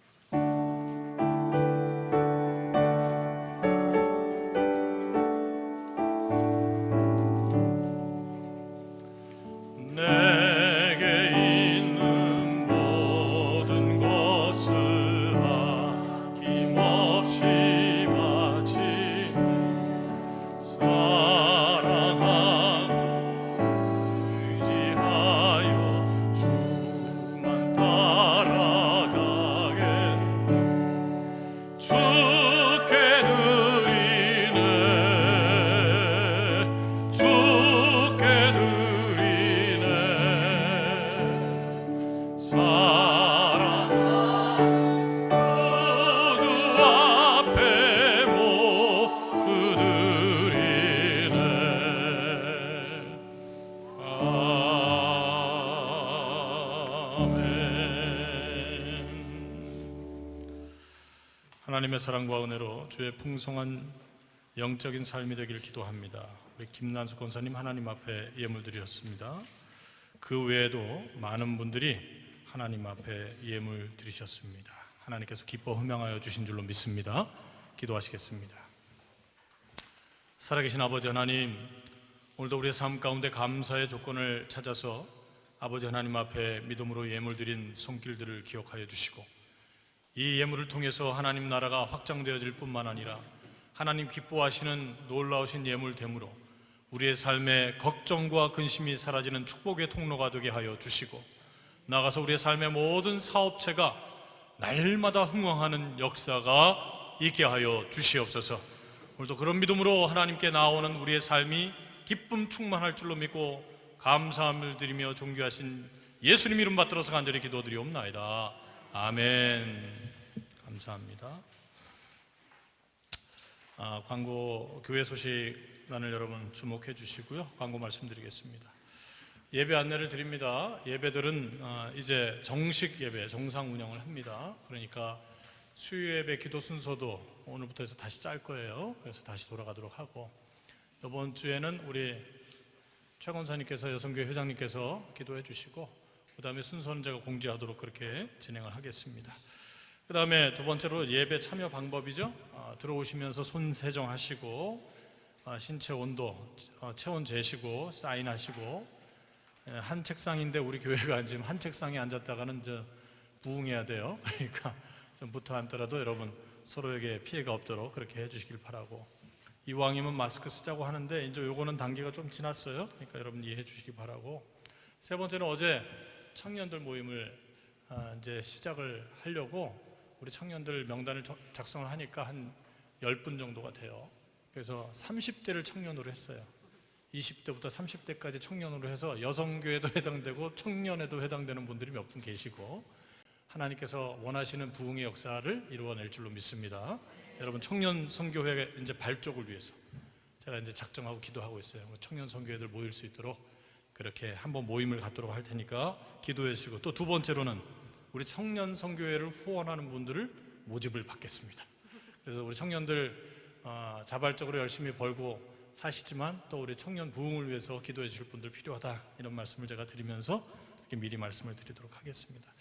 하나님의 사랑과 은혜로 주의 풍성한 영적인 삶이 되길 기도합니다. 우리 김난수 권사님 하나님 앞에 예물 드렸습니다. 그 외에도 많은 분들이 하나님 앞에 예물 드리셨습니다. 하나님께서 기뻐 흠양하여 주신 줄로 믿습니다. 기도하시겠습니다. 살아계신 아버지 하나님, 오늘도 우리의 삶 가운데 감사의 조건을 찾아서 아버지 하나님 앞에 믿음으로 예물 드린 손길들을 기억하여 주시고 이 예물을 통해서 하나님 나라가 확장되어질 뿐만 아니라 하나님 기뻐하시는 놀라우신 예물됨으로 우리의 삶에 걱정과 근심이 사라지는 축복의 통로가 되게 하여 주시고 나아가서 우리의 삶의 모든 사업체가 날마다 흥황하는 역사가 있게 하여 주시옵소서. 오늘도 그런 믿음으로 하나님께 나오는 우리의 삶이 기쁨 충만할 줄로 믿고 감사함을 드리며 존귀하신 예수님 이름 받들어서 간절히 기도드리옵나이다. 아멘. 감사합니다. 광고 교회 소식란을 여러분 주목해 주시고요. 광고 말씀드리겠습니다. 예배 안내를 드립니다. 예배들은 이제 정식 예배, 정상 운영을 합니다. 그러니까 수요 예배 기도 순서도 오늘부터 해서 다시 짤 거예요. 그래서 다시 돌아가도록 하고 이번 주에는 우리 최 권사님께서 여성교회 회장님께서 기도해 주시고 그 다음에 순서는 제가 공지하도록 그렇게 진행을 하겠습니다. 그 다음에 두 번째로 예배 참여 방법이죠. 들어오시면서 손 세정하시고 신체 온도 체온 재시고 사인하시고, 한 책상인데 우리 교회가 지금 한 책상에 앉았다가는 부흥해야 돼요. 그러니까 좀 붙어 앉더라도 여러분 서로에게 피해가 없도록 그렇게 해주시길 바라고, 이왕이면 마스크 쓰자고 하는데 이제 요거는 단계가 좀 지났어요. 그러니까 여러분 이해해 주시기 바라고, 세 번째는 어제 청년들 모임을 이제 시작을 하려고 우리 청년들 명단을 작성을 하니까 한 10분 정도가 돼요. 그래서 30대를 청년으로 했어요. 20대부터 30대까지 청년으로 해서 여성교회도 해당되고 청년에도 해당되는 분들이 몇 분 계시고, 하나님께서 원하시는 부흥의 역사를 이루어낼 줄로 믿습니다. 여러분 청년 선교회 이제 발족을 위해서 제가 이제 작정하고 기도하고 있어요. 청년 선교회들 모일 수 있도록 그렇게 한번 모임을 갖도록 할 테니까 기도해 주시고, 또 두 번째로는 우리 청년 선교회를 후원하는 분들을 모집을 받겠습니다. 그래서 우리 청년들 자발적으로 열심히 벌고 사시지만 또 우리 청년 부흥을 위해서 기도해 주실 분들 필요하다, 이런 말씀을 제가 드리면서 이렇게 미리 말씀을 드리도록 하겠습니다.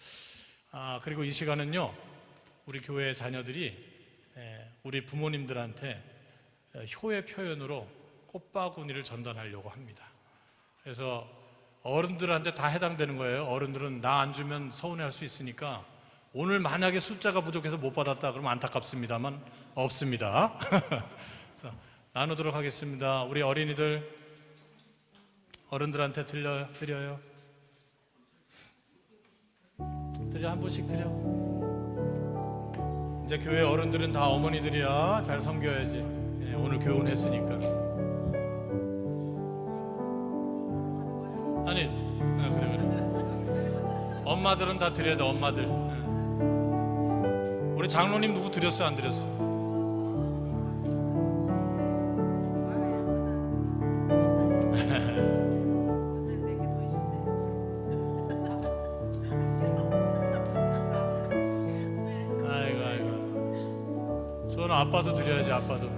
그리고 이 시간은요, 우리 교회 자녀들이 우리 부모님들한테 효의 표현으로 꽃바구니를 전달하려고 합니다. 그래서 어른들한테 다 해당되는 거예요. 어른들은 나 안 주면 서운해할 수 있으니까, 오늘 만약에 숫자가 부족해서 못 받았다 그러면 안타깝습니다만 없습니다. 자, 나누도록 하겠습니다. 우리 어린이들 어른들한테 드려요. 드려, 한 분씩 드려. 이제 교회 어른들은 다 어머니들이야. 잘 섬겨야지. 오늘 교훈했으니까. 아니, 그래. 엄마들은 다 드려야 돼. 엄마들. 우리 장로님 누구 드렸어, 안 드렸어? 아이고. 저는 아빠도 드려야지, 아빠도.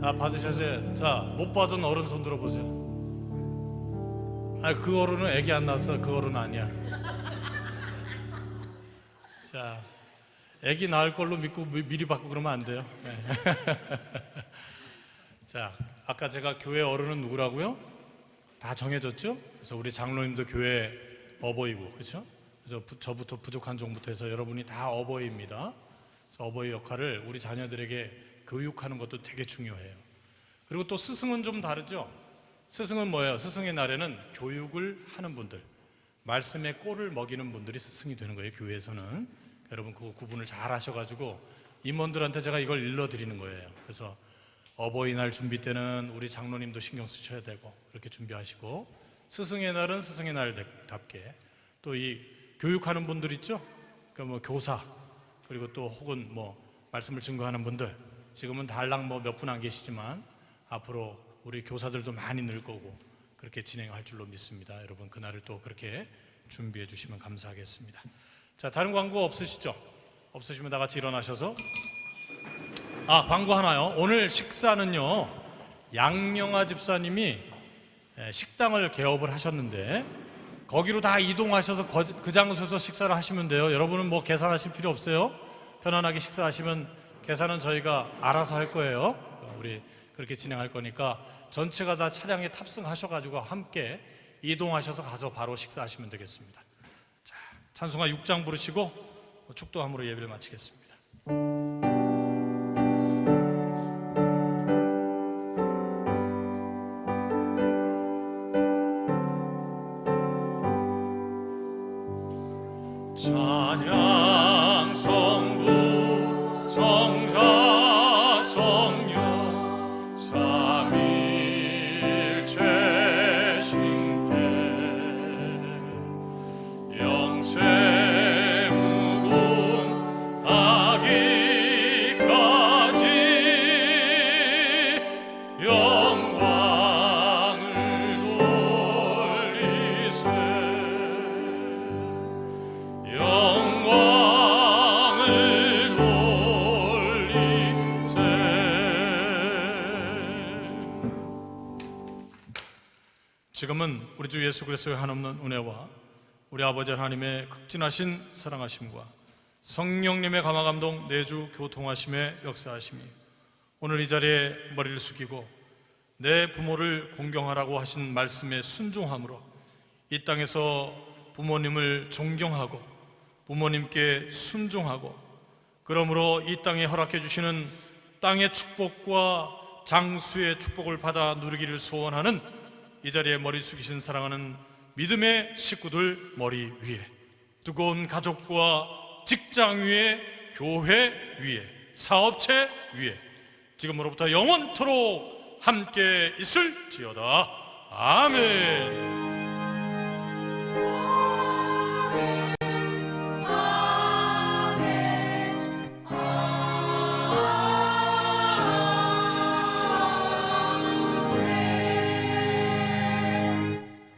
다 받으셨어요? 자, 못 받은 어른 손 들어보세요. 아니, 그 어른은 애기 안 낳았어. 그 어른 아니야. 자, 애기 낳을 걸로 믿고 미리 받고 그러면 안 돼요. 네. 자, 아까 제가 교회 어른은 누구라고요? 다 정해졌죠? 그래서 우리 장로님도 교회 어버이고, 그렇죠? 그래서 저부터 부족한 종부터 해서 여러분이 다 어버이입니다. 그래서 어버이 역할을 우리 자녀들에게 교육하는 것도 되게 중요해요. 그리고 또 스승은 좀 다르죠? 스승은 뭐예요? 스승의 날에는 교육을 하는 분들, 말씀의 꼴을 먹이는 분들이 스승이 되는 거예요, 교회에서는. 여러분 그거 구분을 잘 하셔가지고 임원들한테 제가 이걸 일러드리는 거예요. 그래서 어버이날 준비 때는 우리 장로님도 신경 쓰셔야 되고 그렇게 준비하시고, 스승의 날은 스승의 날답게 또 이 교육하는 분들 있죠? 그러니까 뭐 교사, 그리고 또 혹은 뭐 말씀을 증거하는 분들, 지금은 달랑 뭐 몇 분 안 계시지만 앞으로 우리 교사들도 많이 늘 거고 그렇게 진행할 줄로 믿습니다. 여러분 그날을 또 그렇게 준비해 주시면 감사하겠습니다. 자, 다른 광고 없으시죠? 없으시면 다 같이 일어나셔서. 광고 하나요. 오늘 식사는요, 양영아 집사님이 식당을 개업을 하셨는데 거기로 다 이동하셔서 그 장소에서 식사를 하시면 돼요. 여러분은 뭐 계산하실 필요 없어요. 편안하게 식사하시면 계산은 저희가 알아서 할 거예요. 우리 그렇게 진행할 거니까 전체가 다 차량에 탑승하셔가지고 함께 이동하셔서 가서 바로 식사하시면 되겠습니다. 자, 찬송가 6장 부르시고 축도함으로 예배를 마치겠습니다. 찬양 성부 성자 성령 삼위일체 신께 영생 무궁 아기 지금은 우리 주 예수 그리스도의 한없는 은혜와 우리 아버지 하나님의 극진하신 사랑하심과 성령님의 감화감동 내주 교통하심의 역사하심이 오늘 이 자리에 머리를 숙이고 내 부모를 공경하라고 하신 말씀에 순종함으로 이 땅에서 부모님을 존경하고 부모님께 순종하고 그러므로 이 땅에 허락해 주시는 땅의 축복과 장수의 축복을 받아 누리기를 소원하는 이 자리에 머리 숙이신 사랑하는 믿음의 식구들 머리 위에, 뜨거운 가족과 직장 위에, 교회 위에, 사업체 위에 지금으로부터 영원토록 함께 있을지어다. 아멘.